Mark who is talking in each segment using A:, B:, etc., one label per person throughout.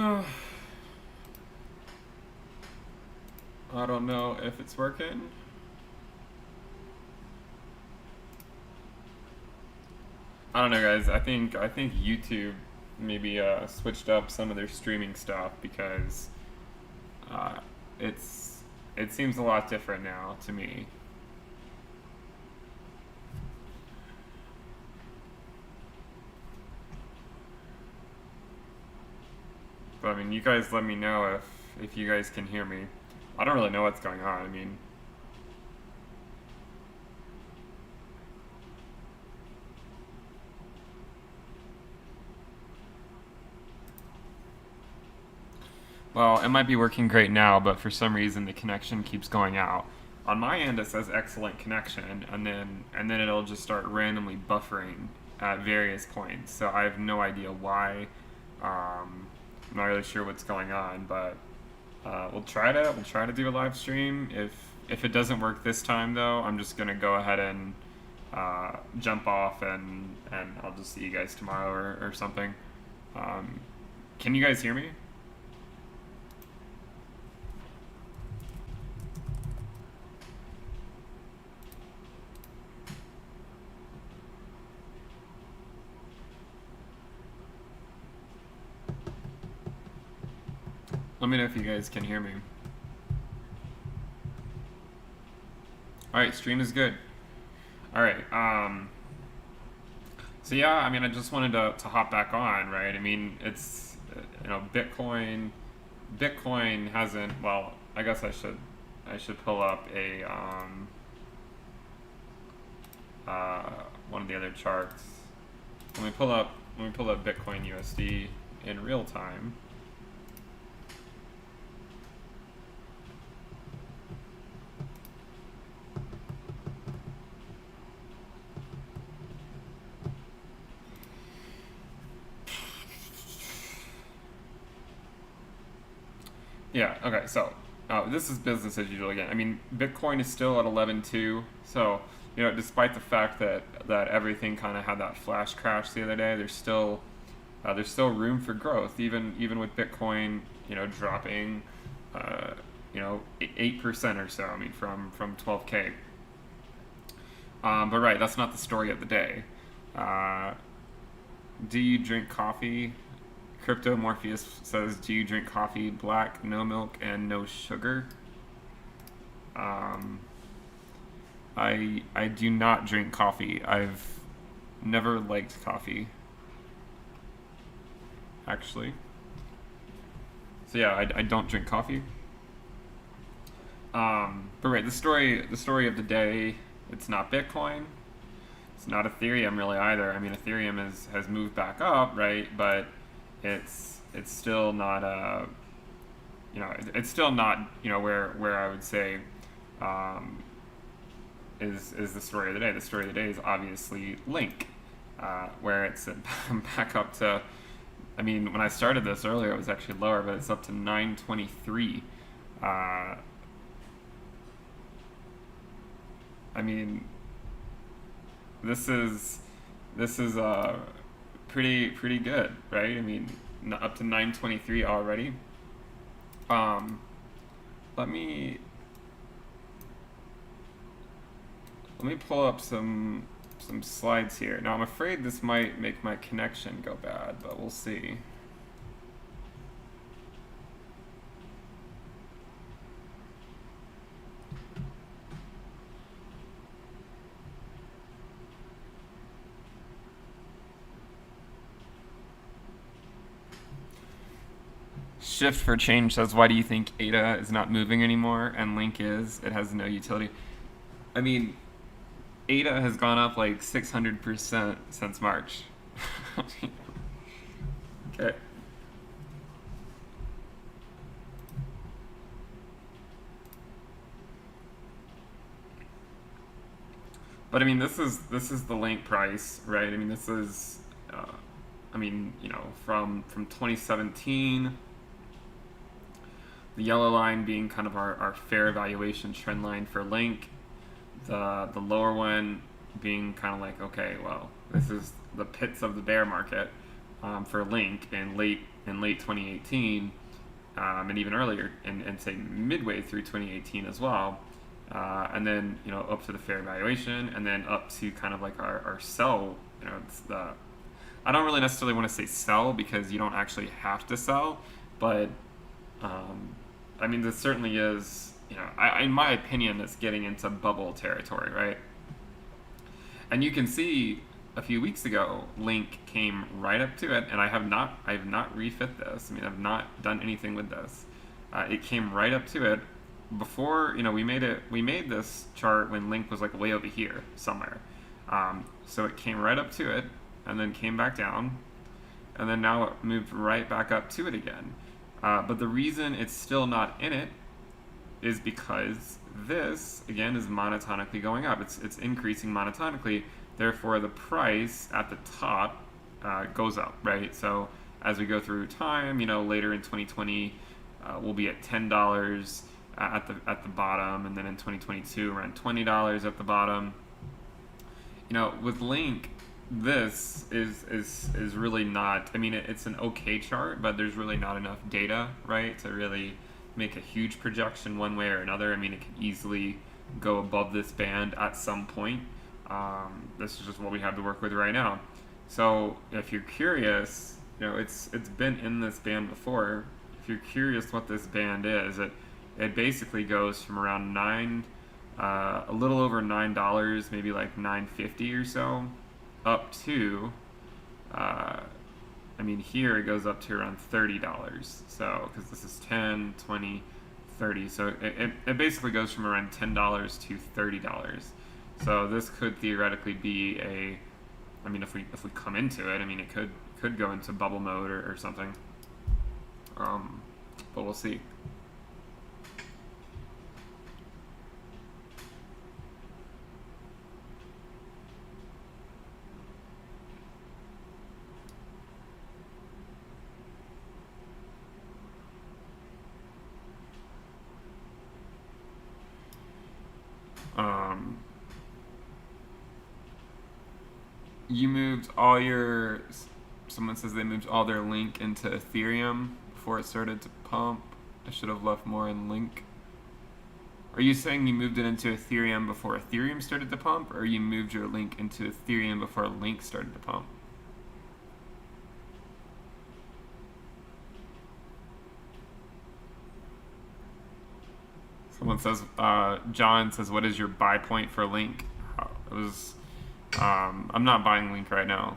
A: I don't know if it's working. I don't know, guys. I think YouTube maybe switched up some of their streaming stuff because uh, it seems a lot different now to me. But I mean, you guys let me know if you guys can hear me. I don't really know what's going on. I mean, well, it might be working great now, but for some reason the connection keeps going out. On my end, it says excellent connection, and then it'll just start randomly buffering at various points. So I have no idea why. I'm not really sure what's going on, but we'll try to do a live stream. If it doesn't work this time, though, I'm just gonna go ahead and jump off, and I'll just see you guys tomorrow or something. Um, can you guys hear me? Let me know if you guys can hear me. All right, stream is good. All right. So yeah, I mean, I just wanted to hop back on, right? I mean, it's Bitcoin hasn't. Well, I guess I should pull up a one of the other charts. Let me pull up Bitcoin USD in real time. Yeah, okay, so this is business as usual again. I mean, Bitcoin is still at 11.2, so, despite the fact that everything kind of had that flash crash the other day, there's still room for growth, even with Bitcoin, dropping, 8% or so, I mean, from 12K. But right, that's not the story of the day. Uh, do you drink coffee? Crypto Morpheus says, "Do you drink coffee black, no milk, and no sugar?" Um, I do not drink coffee. I've never liked coffee, actually. So yeah, I don't drink coffee. But right, the story of the day. It's not Bitcoin. It's not Ethereum really either. I mean, Ethereum has moved back up, right? But it's still not it's still not where I would say um, is the story of the day. The story of the day is obviously Link, where it's back up to. I mean, when I started this earlier, it was actually lower, but it's up to 923. Uh, I mean, this is pretty good, right? I mean, up to 923 already. Um, let me pull up some slides here. Now I'm afraid this might make my connection go bad, but we'll see. Shift for Change says, "Why do you think ADA is not moving anymore and Link is? It has no utility." I mean, ADA has gone up like 600% since March. Okay. But I mean, this is the Link price, right? I mean, this is, I mean, from 2017, the yellow line being kind of our fair evaluation trend line for Link, the lower one being kind of like, okay, well, this is the pits of the bear market. for Link in late 2018, and even earlier, and say midway through 2018 as well, and then up to the fair valuation, and then up to kind of like our sell. It's the I don't really necessarily want to say sell because you don't actually have to sell, but I mean this certainly is. In my opinion, it's getting into bubble territory, right? And you can see a few weeks ago, Link came right up to it, and I have not refit this. I mean, I've not done anything with this. It came right up to it before. We made this chart when Link was like way over here somewhere. So it came right up to it, and then came back down, and then now it moved right back up to it again. But the reason it's still not in it is because this again is monotonically going up. It's increasing monotonically. Therefore, the price at the top goes up, right? So as we go through time, later in 2020, we'll be at $10 at the bottom, and then in 2022 around $20 at the bottom. With Link, this is really not. I mean, it's an okay chart, but there's really not enough data, right, to really make a huge projection one way or another. I mean, it can easily go above this band at some point. This is just what we have to work with right now. So if you're curious, it's been in this band before. If you're curious what this band is, it basically goes from around a little over $9, maybe like $9.50 or so, up to here it goes up to around $30. So because this is 10, 20, 30, so it basically goes from around $10 to $30. So this could theoretically be if we come into it, it could go into bubble mode or something. But we'll see. You moved someone says they moved all their Link into Ethereum before it started to pump. I should have left more in Link. Are you saying you moved it into Ethereum before Ethereum started to pump, or you moved your Link into Ethereum before Link started to pump? Someone says, John says, what is your buy point for Link? I'm not buying Link right now.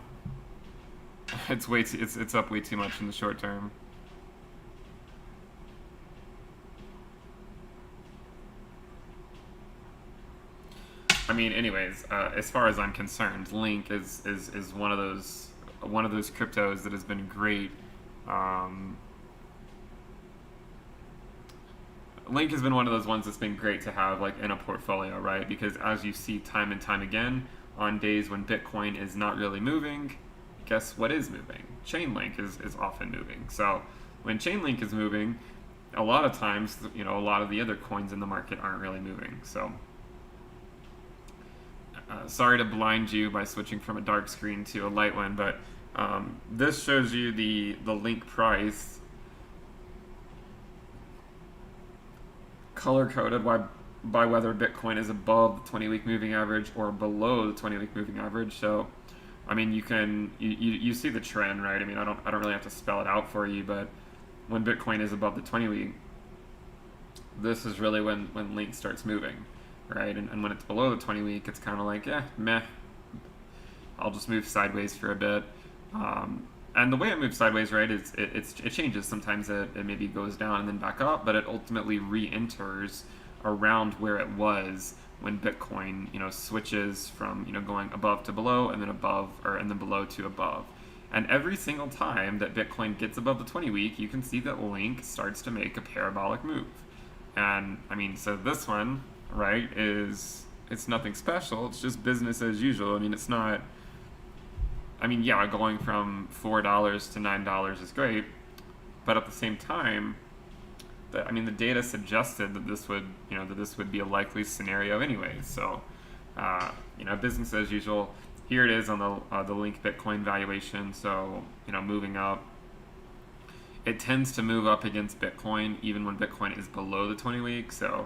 A: It's up way too much in the short term. Anyways, as far as I'm concerned, Link is one of those cryptos that has been great. Link has been one of those ones that's been great to have like in a portfolio, right? Because as you see time and time again, on days when Bitcoin is not really moving, guess what is moving? Chainlink is often moving. So when Chainlink is moving, a lot of times, a lot of the other coins in the market aren't really moving. So sorry to blind you by switching from a dark screen to a light one, but this shows you the Link price color-coded by whether Bitcoin is above the 20-week moving average or below the 20-week moving average. So, you see the trend, right? I don't really have to spell it out for you, but when Bitcoin is above the 20-week, this is really when Link starts moving, right? And when it's below the 20-week, it's kind of like, meh. I'll just move sideways for a bit. And the way it moves sideways, right, it changes. Sometimes it maybe goes down and then back up, but it ultimately re-enters around where it was when Bitcoin, switches from, going above to below and then above, and then below to above. And every single time that Bitcoin gets above the 20-week, you can see that Link starts to make a parabolic move. And so this one, right, it's nothing special. It's just business as usual. It's not. Going from $4 to $9 is great, but at the same time, the data suggested that this would be a likely scenario anyway. So, business as usual. here it is on the Link Bitcoin valuation. So moving up. It tends to move up against Bitcoin even when Bitcoin is below the 20-week. So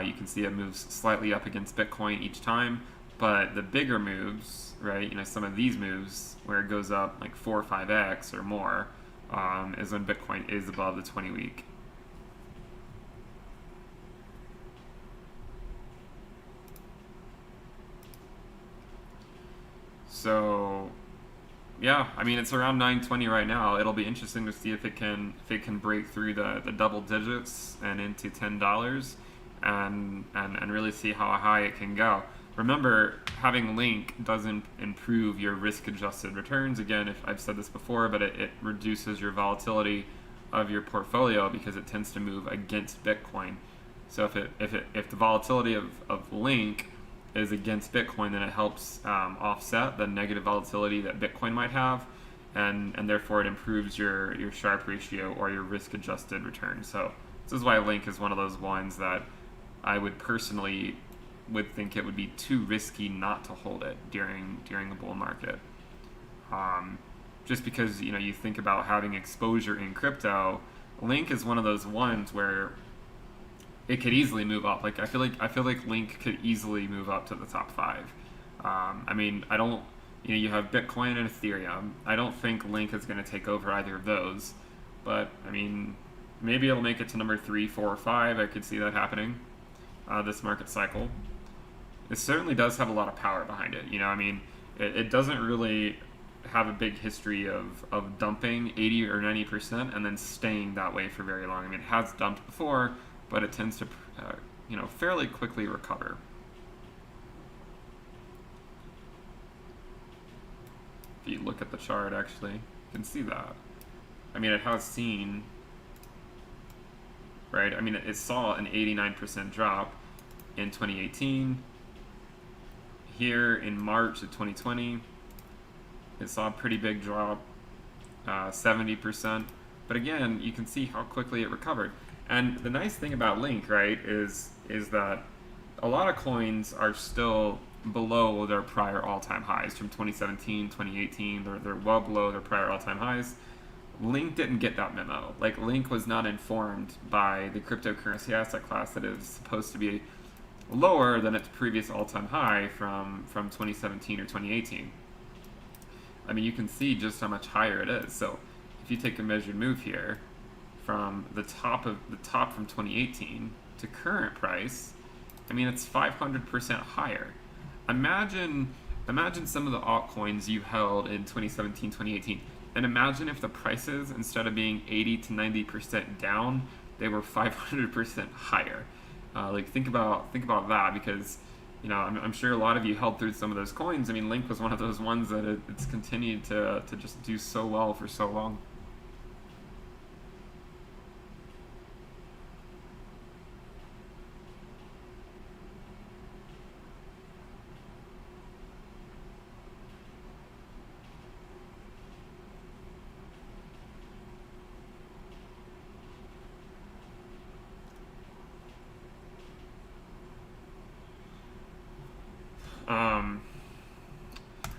A: you can see it moves slightly up against Bitcoin each time. But the bigger moves, right? Some of these moves where it goes up like 4 or 5x or more is when Bitcoin is above the 20-week. So yeah, I mean it's around 920 right now. It'll be interesting to see if it can break through the double digits and into $10 and really see how high it can go. Remember, having Link doesn't improve your risk-adjusted returns. Again, if I've said this before, but it reduces your volatility of your portfolio because it tends to move against Bitcoin. So if the volatility of Link is against Bitcoin, then it helps offset the negative volatility that Bitcoin might have, and therefore it improves your Sharpe ratio or your risk-adjusted return. So this is why Link is one of those ones that I would personally think it would be too risky not to hold it during a bull market. Just because you think about having exposure in crypto, Link is one of those ones where it could easily move up. Like I feel like Link could easily move up to the top 5. I mean, I don't. You have Bitcoin and Ethereum. I don't think Link is going to take over either of those, but I mean, maybe it'll make it to number 3, 4, or 5. I could see that happening this market cycle. It certainly does have a lot of power behind it. I mean, it doesn't really have a big history of dumping 80 or 90% and then staying that way for very long. I mean, it has dumped before, but it tends to, fairly quickly recover. If you look at the chart, actually, you can see that. I mean, it has seen, right? I mean, it saw an 89% drop in 2018. Here in March of 2020, it saw a pretty big drop, 70%. But again, you can see how quickly it recovered. And the nice thing about Link, right, is that a lot of coins are still below their prior all-time highs from 2017, 2018. They're well below their prior all-time highs. Link didn't get that memo. Like, Link was not informed by the cryptocurrency asset class that is supposed to be lower than its previous all-time high from 2017 or 2018. I mean, you can see just how much higher it is. So if you take a measured move here from the top from 2018 to current price, I mean, it's 500% higher. Imagine some of the altcoins you held in 2017, 2018, and imagine if the prices, instead of being 80 to 90% down, they were 500% higher. Like, think about that, because I'm sure a lot of you held through some of those coins. I mean, Link was one of those ones that it's continued to just do so well for so long.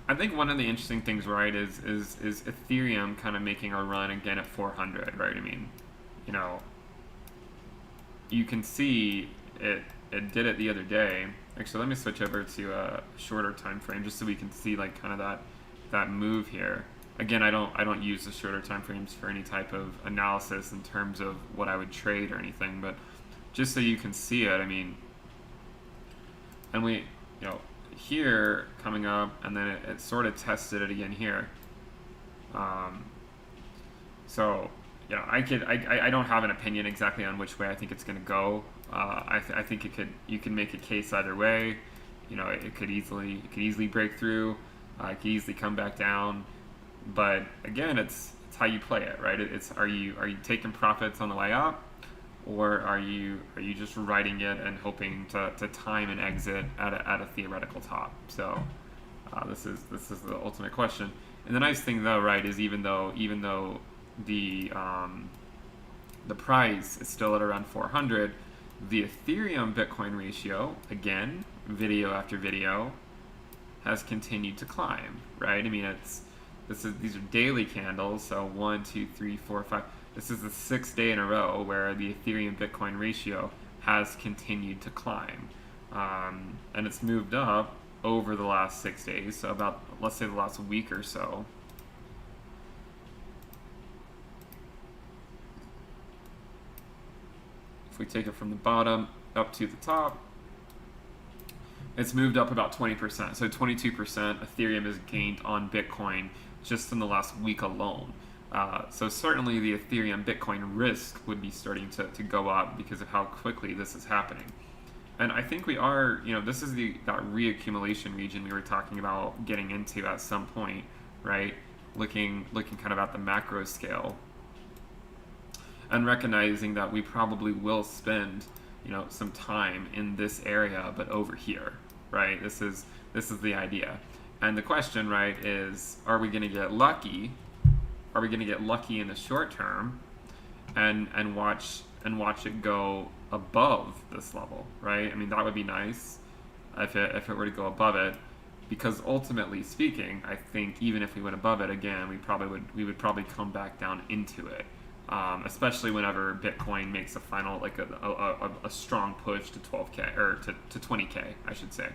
A: I think one of the interesting things, right, is Ethereum kind of making a run again at 400, right? I mean, you can see it did it the other day. Actually, let me switch over to a shorter time frame just so we can see like kind of that move here. Again, I don't use the shorter time frames for any type of analysis in terms of what I would trade or anything, but just so you can see it. I mean, and we, here coming up, and then it sort of tested it again here. So I don't have an opinion exactly on which way I think it's going to go. I think you can make a case either way. It could easily break through. It could easily come back down. But again, it's how you play it, right? It's are you taking profits on the way up, or are you just riding it and hoping to time an exit at a theoretical top? So this is the ultimate question. And the nice thing, though, right, is even though the price is still at around 400, the Ethereum Bitcoin ratio, again, video after video, has continued to climb, right? I mean, these are daily candles, so 1, 2, 3, 4, 5. This is the 6th day in a row where the Ethereum Bitcoin ratio has continued to climb, and it's moved up over the last 6 days. So about, let's say, the last week or so. If we take it from the bottom up to the top, it's moved up about 20%. So 22% Ethereum has gained on Bitcoin just in the last week alone. So certainly the Ethereum Bitcoin risk would be starting to go up because of how quickly this is happening. And I think we are, this is that reaccumulation region we were talking about getting into at some point, right? Looking kind of at the macro scale and recognizing that we probably will spend, some time in this area, but over here, right? This is the idea. And the question, right, is, are we going to get lucky? Are we going to get lucky in the short term and watch it go above this level, right? I mean, that would be nice if it were to go above it, because ultimately speaking, I think even if we went above it again, we would probably come back down into it, especially whenever Bitcoin makes a final, like a strong push to 12K or to 20K, I should say.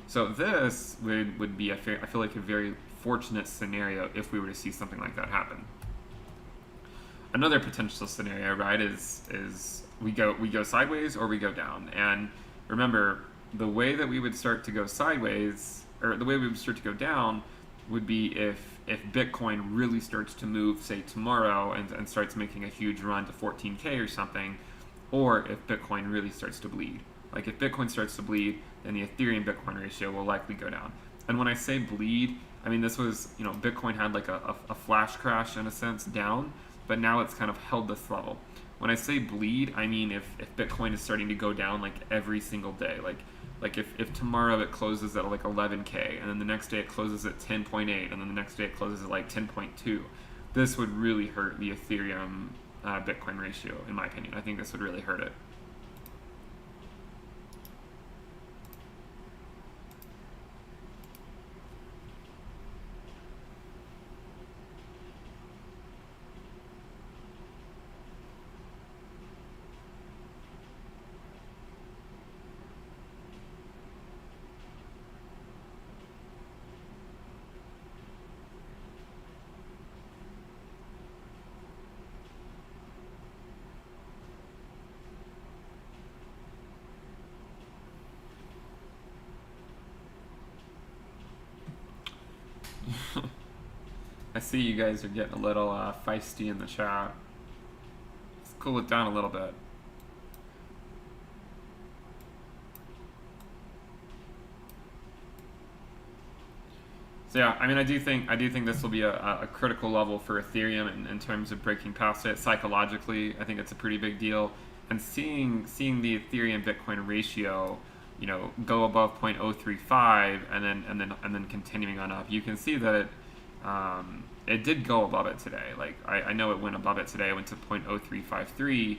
A: So this would be I feel like a very fortunate scenario if we were to see something like that happen. Another potential scenario, right, is we go sideways or we go down. And remember, the way that we would start to go sideways, or the way we would start to go down, would be if Bitcoin really starts to move, say tomorrow, and starts making a huge run to 14K or something, or if Bitcoin really starts to bleed. Like if Bitcoin starts to bleed, then the Ethereum Bitcoin ratio will likely go down. And when I say bleed, I mean this was, Bitcoin had like a flash crash in a sense down, but now it's kind of held this level. When I say bleed, I mean if Bitcoin is starting to go down like every single day, like if tomorrow it closes at like 11K, and then the next day it closes at 10.8, and then the next day it closes at like 10.2, this would really hurt the Ethereum Bitcoin ratio, in my opinion. I think this would really hurt it. I see you guys are getting a little feisty in the chat. Let's cool it down a little bit. So yeah, I mean, I do think this will be a critical level for Ethereum in terms of breaking past it psychologically. I think it's a pretty big deal, and seeing the Ethereum Bitcoin ratio, go above 0.035 and then continuing on up. You can see that it did go above it today. Like I know it went above it today. It went to 0.0353,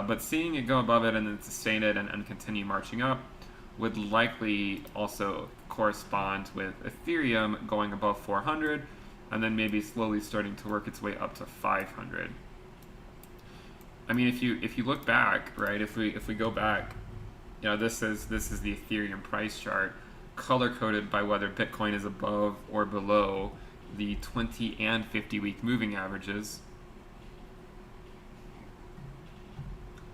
A: but seeing it go above it and then sustain it and continue marching up would likely also correspond with Ethereum going above 400 and then maybe slowly starting to work its way up to 500. I mean, if you look back, right? If we go back, this is the Ethereum price chart, color coded by whether Bitcoin is above or below the 20 and 50 week moving averages.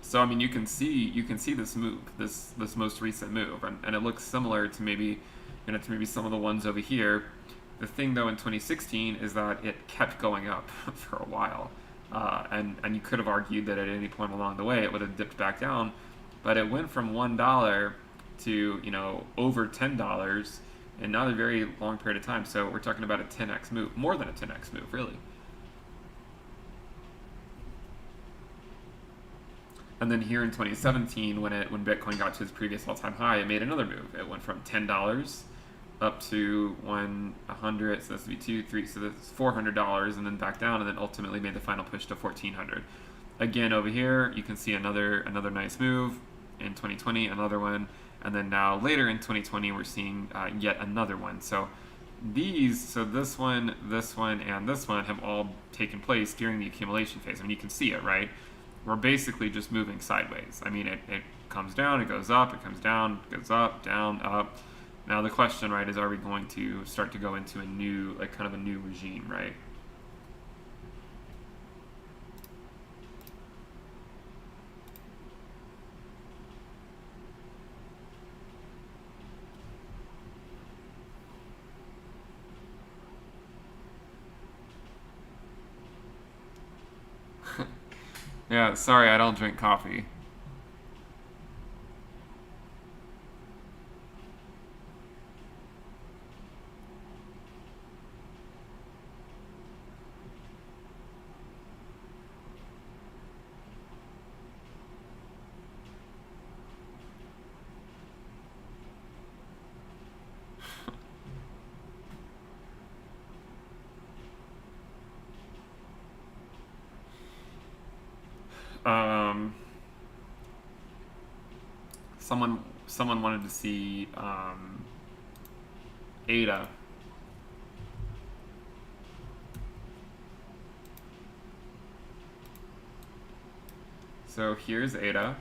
A: So I mean, you can see this move, this most recent move, and it looks similar to maybe some of the ones over here. The thing though in 2016 is that it kept going up for a while, and you could have argued that at any point along the way it would have dipped back down, but it went from $1 to over $10 in not a very long period of time. So we're talking about a 10x move, more than a 10x move, really. And then here in 2017, when Bitcoin got to its previous all-time high, it made another move. It went from $10 up to 100, so this would be 2, 3, so that's $400, and then back down, and then ultimately made the final push to 1,400. Again, over here, you can see another nice move in 2020, another one, and then now later in 2020 we're seeing yet another one. So this one, and this one have all taken place during the accumulation phase. I mean, you can see it, right? We're basically just moving sideways. I mean, it comes down, it goes up, it comes down, it goes up, down, up. Now the question, right, is are we going to start to go into a new, like kind of a new regime, right? Yeah, sorry, I don't drink coffee. Um, someone wanted to see ADA. So here's ADA.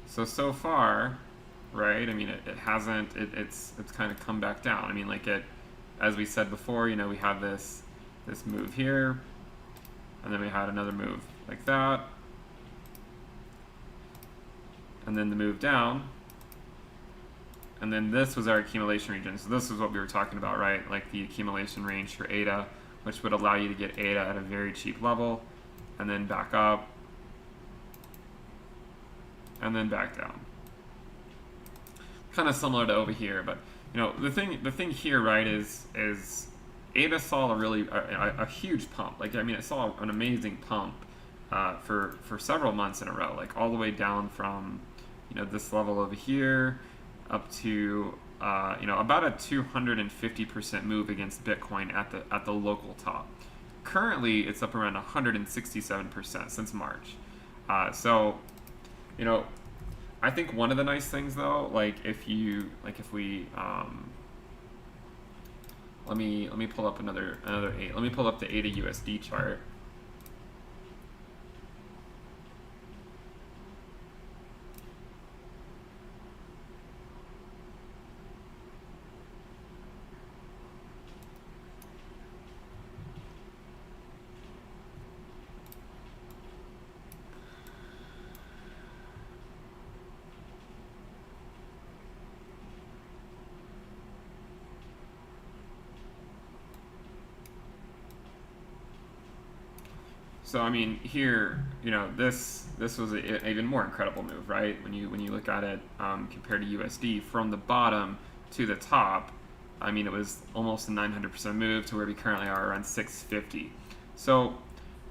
A: So far, right? I mean, it hasn't. It's kind of come back down. I mean, like as we said before, you know, we have this move here, and then we had another move like that, and then the move down, and then this was our accumulation region. So this is what we were talking about, right? Like the accumulation range for ADA, which would allow you to get ADA at a very cheap level, and then back up, and then back down. Kind of similar to over here, but you know, the thing here, right, is ADA saw a huge pump. Like, I mean, it saw an amazing pump for several months in a row, like all the way down from, you know, this level over here up to you know, about a 250% move against Bitcoin at the local top. Currently, it's up around 167% since March. So, you know, I think one of the nice things though, if we let me pull up another let me pull up the ADA USD chart. So I mean, here, you know, this was an even more incredible move, right? When you look at it compared to USD from the bottom to the top, I mean, it was almost a 900% move to where we currently are around 650. So,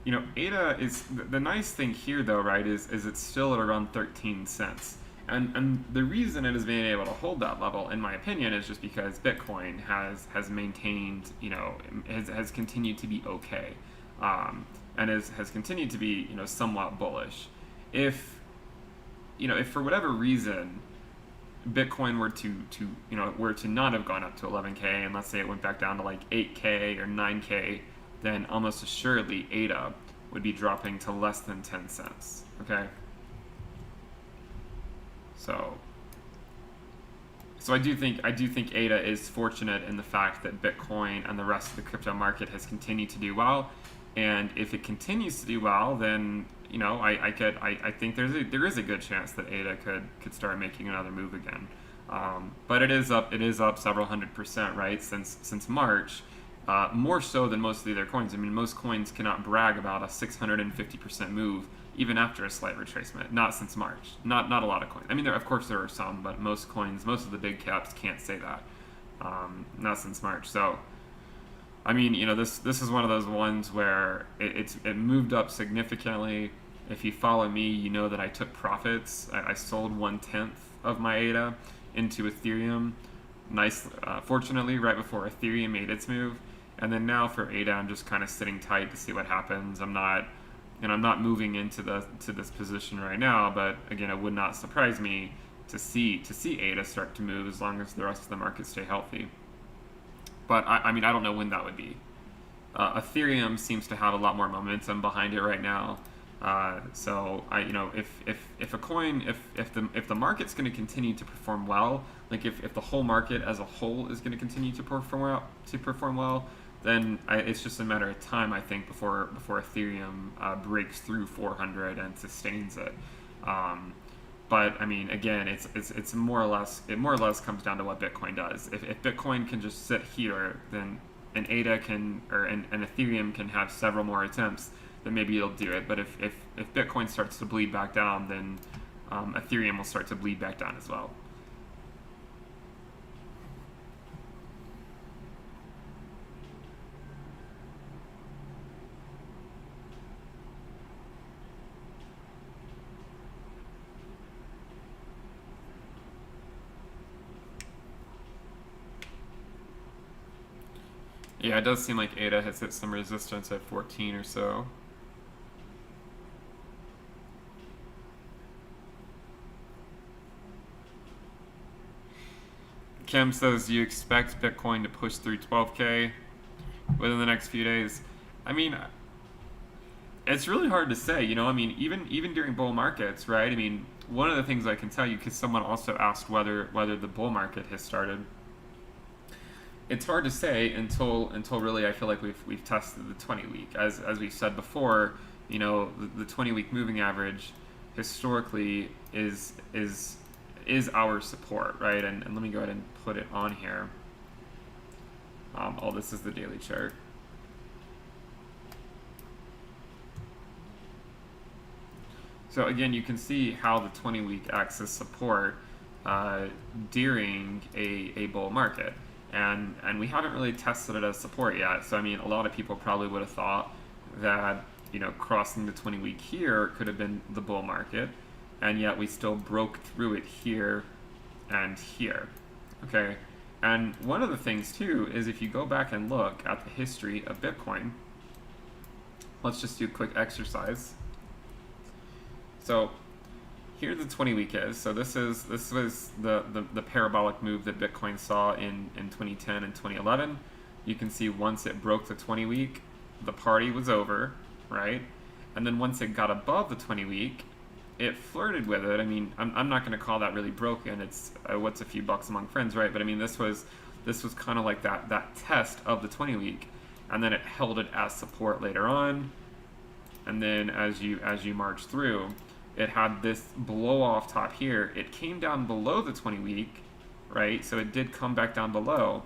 A: you know, ADA is the nice thing here, though, right? Is it's still at around 13 cents. And the reason it is being able to hold that level, in my opinion, is just because Bitcoin has maintained, you know, has continued to be okay. And has continued to be, you know, somewhat bullish. If for whatever reason Bitcoin were to not have gone up to 11K, and let's say it went back down to like 8K or 9K, then almost assuredly ADA would be dropping to less than 10 cents. Okay. So I do think ADA is fortunate in the fact that Bitcoin and the rest of the crypto market has continued to do well. And if it continues to do well, then, you know, I think there is a good chance that ADA could start making another move again. But it is up several 100%, right, since March, more so than most of the other coins. I mean, most coins cannot brag about a 650% move even after a slight retracement. Not since March. Not a lot of coins. I mean, of course there are some, but most coins, most of the big caps can't say that. Not since March. So, I mean, you know, this is one of those ones where it moved up significantly. If you follow me, you know that I took profits. I sold 1/10 of my ADA into Ethereum. Fortunately, right before Ethereum made its move. And then now for ADA, I'm just kind of sitting tight to see what happens. I'm not and I'm not moving into this position right now, but again, it would not surprise me to see ADA start to move as long as the rest of the market stay healthy. But I mean, I don't know when that would be. Ethereum seems to have a lot more momentum behind it right now. So if a coin, if the market's going to continue to perform well, like if the whole market as a whole is going to continue to perform well, then it's just a matter of time, I think, before Ethereum breaks through 400 and sustains it. But I mean, again, it's more or less comes down to what Bitcoin does. If Bitcoin can just sit here, then an ADA can an Ethereum can have several more attempts, then maybe it'll do it. But if Bitcoin starts to bleed back down, then Ethereum will start to bleed back down as well. Yeah, it does seem like ADA has hit some resistance at 14 or so. Kim says, you expect Bitcoin to push through 12K within the next few days. I mean, it's really hard to say, you know. I mean, even during bull markets, right? I mean, one of the things I can tell you, because someone also asked whether the bull market has started. It's hard to say until really I feel like we've tested the 20-week. As we've said before, you know, the 20-week moving average historically is our support, right? And let me go ahead and put it on here. This is the daily chart. So again, you can see how the 20-week acts as support during a bull market. And we haven't really tested it as support yet. So I mean, a lot of people probably would have thought that, you know, crossing the 20-week here could have been the bull market, and yet we still broke through it here and here. Okay, and one of the things too is if you go back and look at the history of Bitcoin, let's just do a quick exercise. So here the 20-week is. So this was the parabolic move that Bitcoin saw in 2010 and 2011. You can see once it broke the 20-week, the party was over, right? And then once it got above the 20-week, it flirted with it. I mean, I'm not going to call that really broken. It's what's a few bucks among friends, right? But I mean, this was kind of like that test of the 20-week, and then it held it as support later on. And then as you march through, it had this blow off top here. It came down below the 20-week, right? So it did come back down below,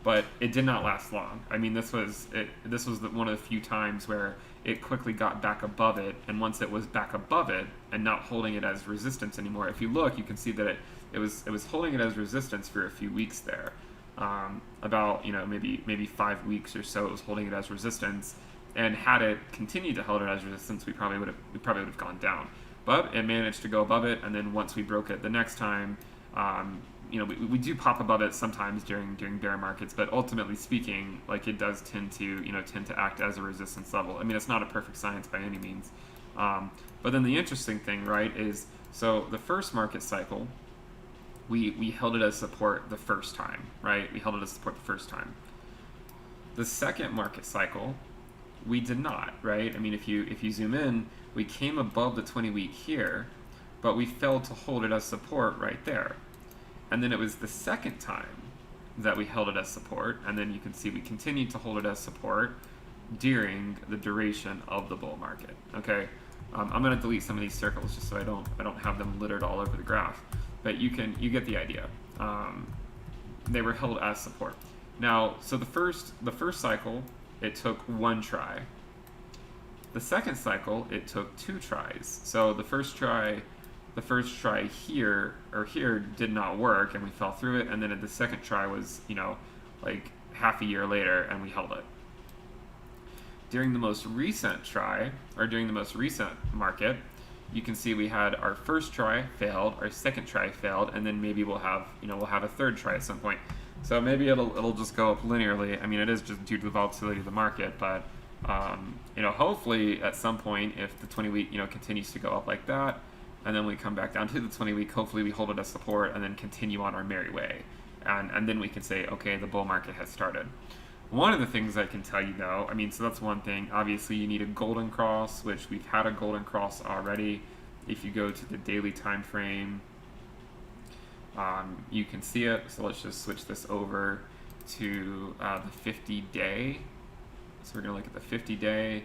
A: but it did not last long. I mean, this was one of the few times where it quickly got back above it, and once it was back above it and not holding it as resistance anymore, if you look, you can see that it was holding it as resistance for a few weeks there. About, you know, maybe 5 weeks or so, it was holding it as resistance, and had it continued to hold it as resistance, we probably would have gone down. But it managed to go above it, and then once we broke it the next time, you know, we do pop above it sometimes during bear markets, but ultimately speaking, like, it does tend to act as a resistance level. I mean, it's not a perfect science by any means. But then the interesting thing, right, is so the first market cycle, we held it as support the first time, right? We held it as support the first time. The second market cycle, we did not, right? I mean, if you zoom in, we came above the 20-week here, but we failed to hold it as support right there. And then it was the second time that we held it as support, and then you can see we continued to hold it as support during the duration of the bull market. Okay, I'm going to delete some of these circles just so I don't have them littered all over the graph, but you get the idea. They were held as support. Now, so the first cycle, it took one try. The second cycle, it took 2 tries. So the first try here did not work, and we fell through it. And then the second try was, you know, like half a year later, and we held it. During the most recent try, or during the most recent market, you can see we had our first try failed, our second try failed, and then maybe we'll have a third try at some point. So maybe it'll just go up linearly. I mean, it is just due to the volatility of the market, but Hopefully at some point, if the 20-week, continues to go up like that, and then we come back down to the 20-week, hopefully we hold it as support and then continue on our merry way. And then we can say, okay, the bull market has started. One of the things I can tell you though, so that's one thing. Obviously you need a golden cross, which we've had a golden cross already. If you go to the daily time frame, you can see it. So let's just switch this over to the 50-day. So we're going to look at the 50-day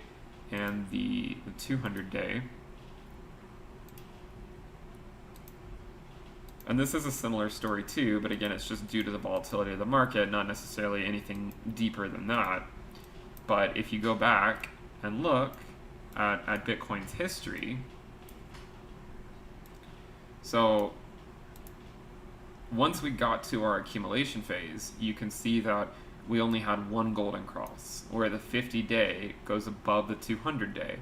A: and the 200-day. And this is a similar story too, but again, it's just due to the volatility of the market, not necessarily anything deeper than that. But if you go back and look at Bitcoin's history, so once we got to our accumulation phase, you can see that we only had one golden cross, where the 50-day goes above the 200-day.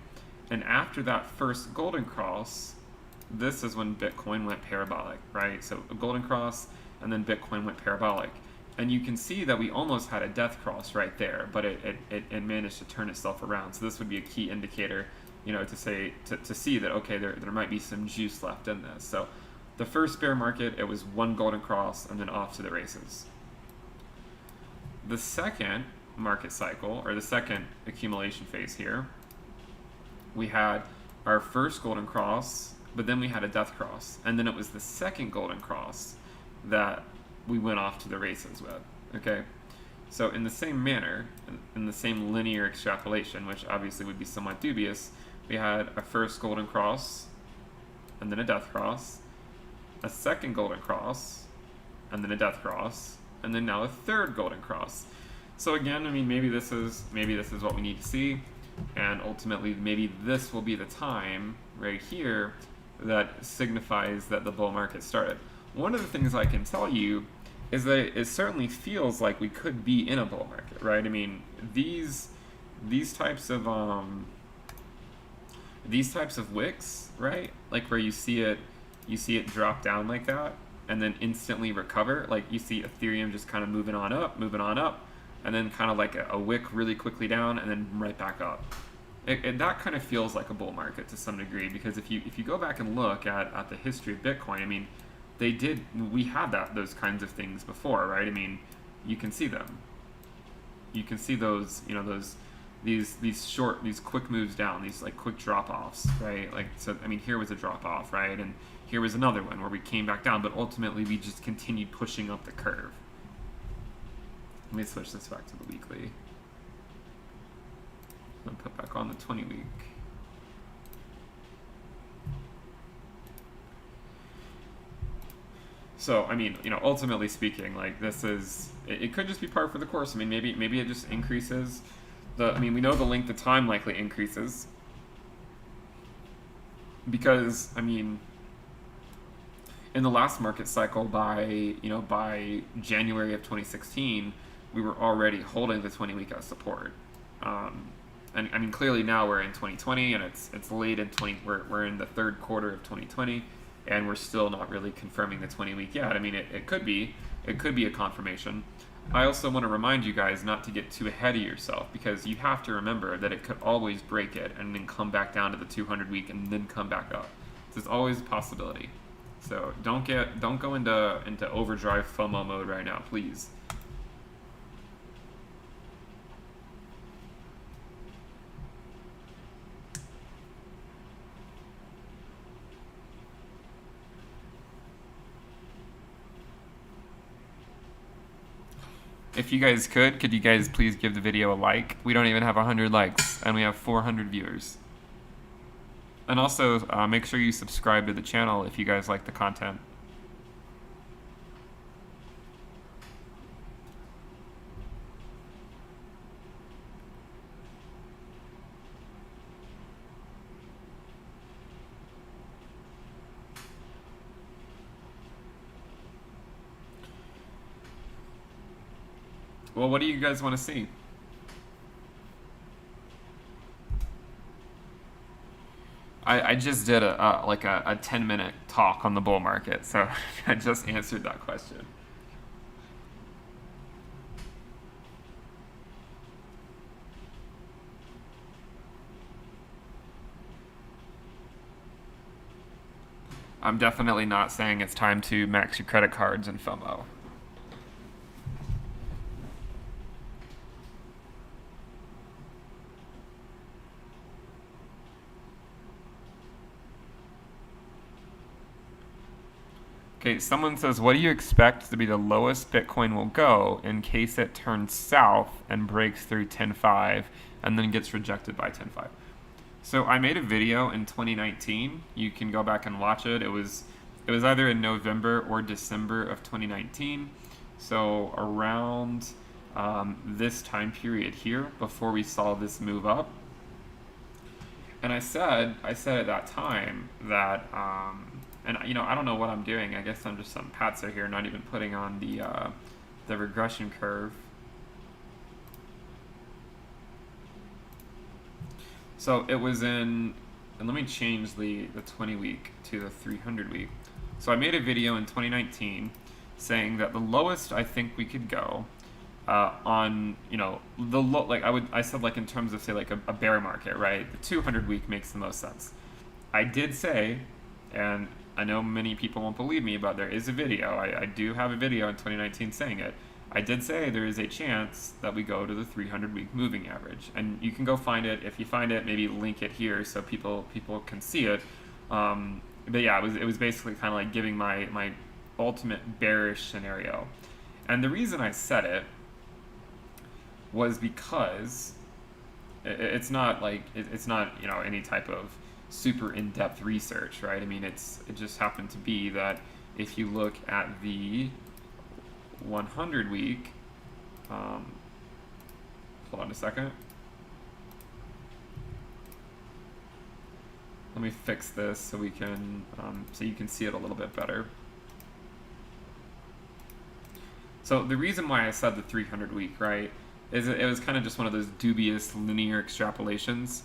A: And after that first golden cross, this is when Bitcoin went parabolic, right? So a golden cross, and then Bitcoin went parabolic. And you can see that we almost had a death cross right there, but it managed to turn itself around. So this would be a key indicator, to see that, okay, there might be some juice left in this. So the first bear market, it was one golden cross and then off to the races. The second market cycle, or the second accumulation phase here, we had our first golden cross, but then we had a death cross, and then it was the second golden cross that we went off to the races with, okay? So in the same manner, in the same linear extrapolation, which obviously would be somewhat dubious, we had a first golden cross, and then a death cross, a second golden cross, and then a death cross, and then now a third golden cross. So again, maybe this is what we need to see, and ultimately maybe this will be the time right here that signifies that the bull market started. One of the things I can tell you is that it certainly feels like we could be in a bull market, right? These types of wicks, right? Like where you see it drop down like that and then instantly recover. Like you see Ethereum just kind of moving on up, and then kind of like a wick really quickly down and then right back up. That kind of feels like a bull market to some degree, because if you go back and look at the history of Bitcoin, we had those kinds of things before, right? You can see them. You can see those, these quick moves down, these like quick drop-offs, right? Like, so, here was a drop-off, right? And here was another one where we came back down, but ultimately we just continued pushing up the curve. Let me switch this back to the weekly. And put back on the 20-week. So, ultimately speaking, like this is, it could just be par for the course. Maybe it just increases we know the length of time likely increases because, in the last market cycle by January of 2016, we were already holding the 20-week as support. And clearly now we're in 2020 and it's late in we're in the third quarter of 2020 and we're still not really confirming the 20-week yet. It could be a confirmation. I also want to remind you guys not to get too ahead of yourself, because you have to remember that it could always break it and then come back down to the 200-week and then come back up. There's always a possibility. So don't go into overdrive FOMO mode right now, please. If you guys could you guys please give the video a like? We don't even have 100 likes, and we have 400 viewers. And also, make sure you subscribe to the channel if you guys like the content. Well, what do you guys want to see? I just did a 10-minute talk on the bull market, so I just answered that question. I'm definitely not saying it's time to max your credit cards and FOMO. Okay, someone says, what do you expect to be the lowest Bitcoin will go in case it turns south and breaks through 10.5 and then gets rejected by 10.5? So I made a video in 2019. You can go back and watch it. It was either in November or December of 2019. So around this time period here, before we saw this move up. And I said at that time that, and you know, I don't know what I'm doing. I guess I'm just some patzer here, not even putting on the regression curve. So it was in, and let me change the 20 week to the 300 week. So I made a video in 2019 saying that the lowest I think we could go on, you know, I said like in terms of say like a bear market, right? The 200 week makes the most sense. I did say, and I know many people won't believe me, but there is a video. I do have a video in 2019 saying it. I did say there is a chance that we go to the 300-week moving average, and you can go find it. If you find it, maybe link it here so people can see it. But yeah, it was basically kind of like giving my ultimate bearish scenario, and the reason I said it was because it's not you know any type of super in-depth research, right? I mean, it just happened to be that if you look at the 100 week, hold on a second. Let me fix this so we can, so you can see it a little bit better. So the reason why I said the 300 week, right, is it was kind of just one of those dubious linear extrapolations.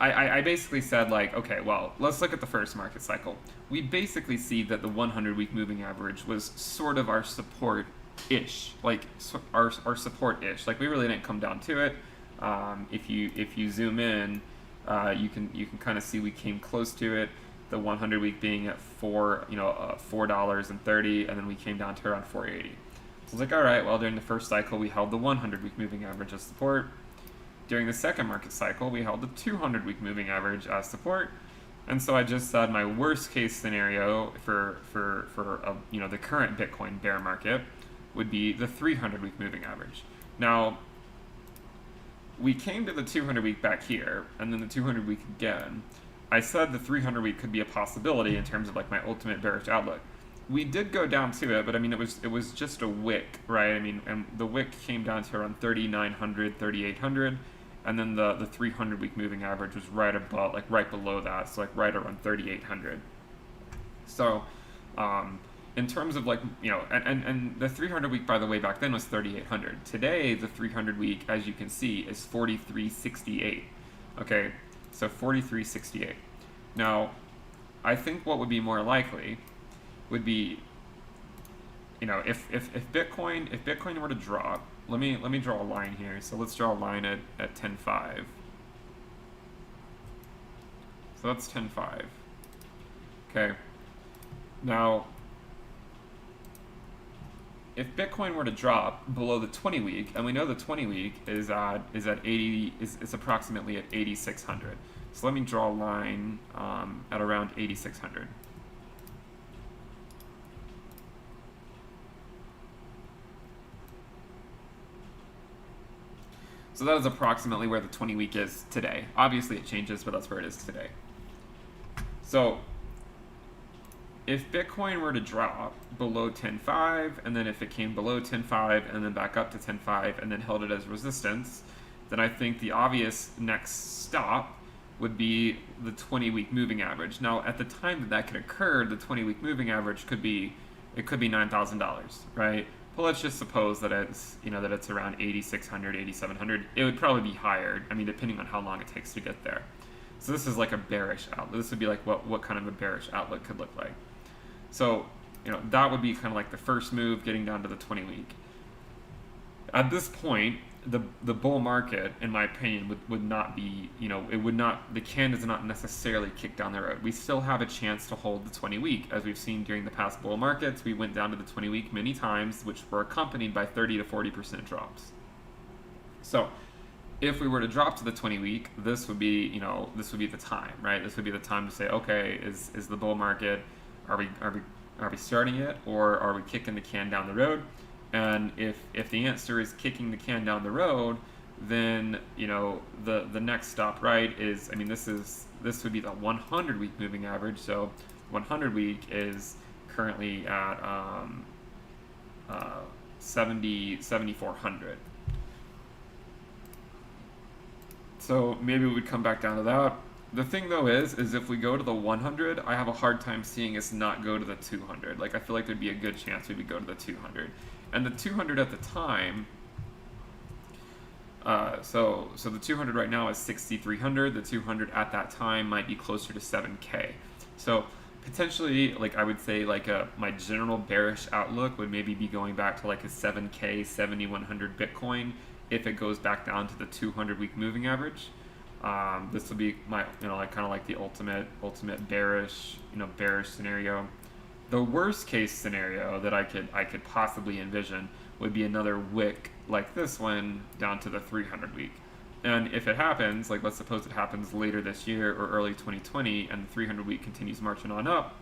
A: I basically said like, okay, well, let's look at the first market cycle. We basically see that the 100-week moving average was sort of our support-ish, like our support-ish. Like we really didn't come down to it. If you zoom in, you can kind of see we came close to it. The 100-week being at $4.30, and then we came down to around 480. So it's like, all right, well, during the first cycle, we held the 100-week moving average as support. During the second market cycle, we held the 200-week moving average as support, and so I just said my worst case scenario for the current Bitcoin bear market would be the 300-week moving average. Now, we came to the 200-week back here, and then the 200-week again. I said the 300-week could be a possibility in terms of like my ultimate bearish outlook. We did go down to it, but I mean it was just a wick, right? I mean, and the wick came down to around 3,900, 3,800. And then the 300-week moving average was right above, like right below that, so like right around 3,800. So, in terms of like, you know, and the 300-week, by the way, back then was 3,800. Today, the 300-week, as you can see, is 4,368. Okay, so 4,368. Now, I think what would be more likely would be, you know, if Bitcoin were to drop. Let me draw a line here. So let's draw a line at 10.5. So that's 10.5. Okay. Now, if Bitcoin were to drop below the 20 week, and we know the 20 week is approximately at 8,600. So let me draw a line at around 8,600. So that is approximately where the 20 week is today. Obviously it changes, but that's where it is today. So if Bitcoin were to drop below 10.5, and then if it came below 10.5 and then back up to 10.5 and then held it as resistance, then I think the obvious next stop would be the 20-week moving average. Now, at the time that could occur, the 20-week moving average could be $9,000, right? But let's just suppose that it's around 8,600, 8,700. It would probably be higher. I mean, depending on how long it takes to get there. So this is like a bearish outlook. This would be like what kind of a bearish outlook could look like. So, you know, that would be kind of like the first move, getting down to the 20 week. At this point, the bull market, in my opinion, would not be, it would not, the can does not necessarily kick down the road. We still have a chance to hold the 20-week. As we've seen during the past bull markets, we went down to the 20-week many times, which were accompanied by 30 to 40% drops. So if we were to drop to the 20-week, this would be, this would be the time, right? This would be the time to say, okay, is the bull market, are we starting it, or are we kicking the can down the road? And if the answer is kicking the can down the road, then the next stop, right, is, this would be the 100-week moving average. So 100-week is currently at 7,400. So maybe we would come back down to that. The thing though is if we go to the 100, I have a hard time seeing us not go to the 200. Like, I feel like there'd be a good chance we would go to the 200. And the 200 at the time, so the 200 right now is 6,300. The 200 at that time might be closer to 7K. So potentially, like, I would say, like, my general bearish outlook would maybe be going back to like a 7K, 7,100 Bitcoin if it goes back down to the 200-week moving average. This would be my, like, kind of like the ultimate bearish, bearish scenario. The worst case scenario that I could possibly envision would be another wick like this one down to the 300-week. And if it happens, like, let's suppose it happens later this year or early 2020, and the 300-week continues marching on up,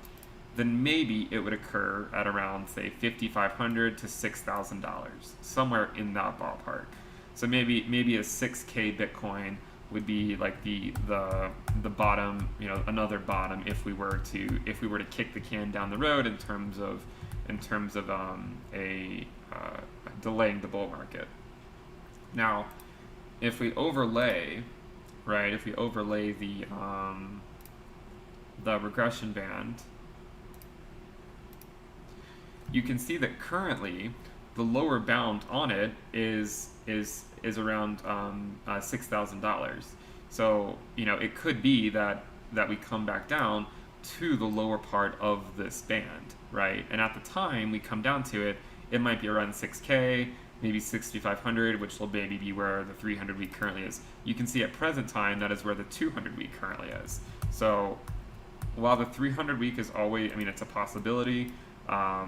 A: then maybe it would occur at around, say, $5,500 to $6,000, somewhere in that ballpark. So maybe a 6K Bitcoin would be like the bottom, another bottom if we were to kick the can down the road in terms of delaying the bull market. Now, if we overlay, right, the regression band, you can see that currently the lower bound on it is around $6,000. So it could be that we come back down to the lower part of this band, right? And at the time we come down to it, it might be around 6K, maybe 6,500, which will maybe be where the 300-week currently is. You can see at present time that is where the 200-week currently is. So while the 300-week is always, it's a possibility, I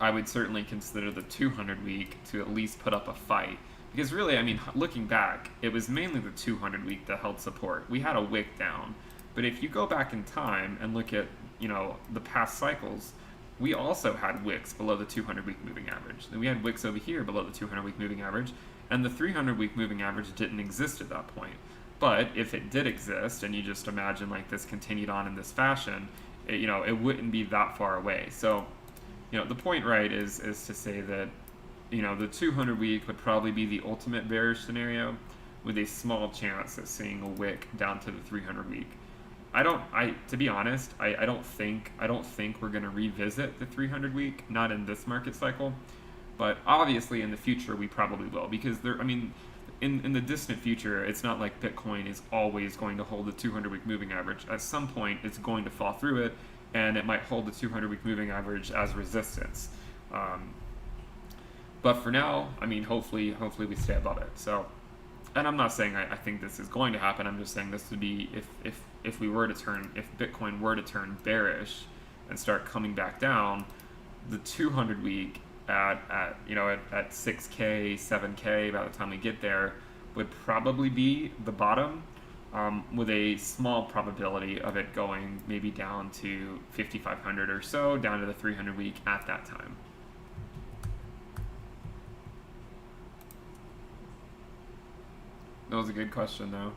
A: would certainly consider the 200-week to at least put up a fight. Because really, looking back, it was mainly the 200-week that held support. We had a wick down. But if you go back in time and look at, the past cycles, we also had wicks below the 200-week moving average. And we had wicks over here below the 200-week moving average, and the 300-week moving average didn't exist at that point. But if it did exist, and you just imagine like this continued on in this fashion, it wouldn't be that far away. So, the point, right, is to say that, the 200-week would probably be the ultimate bearish scenario, with a small chance of seeing a wick down to the 300-week. To be honest, I don't think we're going to revisit the 300-week, not in this market cycle, but obviously in the future we probably will, because in the distant future, it's not like Bitcoin is always going to hold the 200-week moving average. At some point, it's going to fall through it, and it might hold the 200-week moving average as resistance. But for now, hopefully we stay above it. So, and I'm not saying I think this is going to happen. I'm just saying this would be if Bitcoin were to turn bearish and start coming back down, the 200-week at 6K, 7K by the time we get there would probably be the bottom. With a small probability of it going maybe down to 5,500 or so, down to the 300-week at that time. That was a good question, though.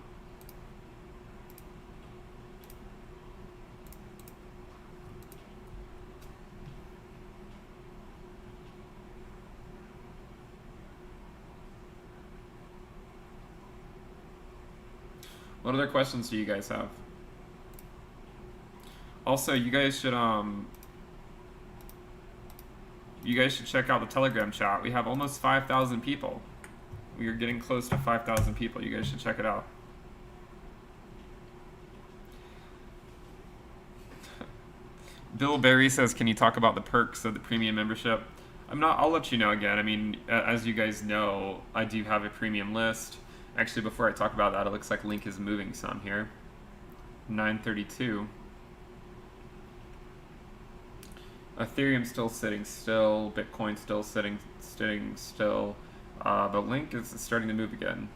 A: What other questions do you guys have? Also, you guys should check out the Telegram chat. We have almost 5,000 people. We are getting close to 5,000 people. You guys should check it out. Bill Berry says, can you talk about the perks of the premium membership? I'll let you know again. I mean, as you guys know, I do have a premium list. Actually, before I talk about that, it looks like Link is moving some here. 932. Ethereum still sitting still. Bitcoin still sitting still. But Link is starting to move again.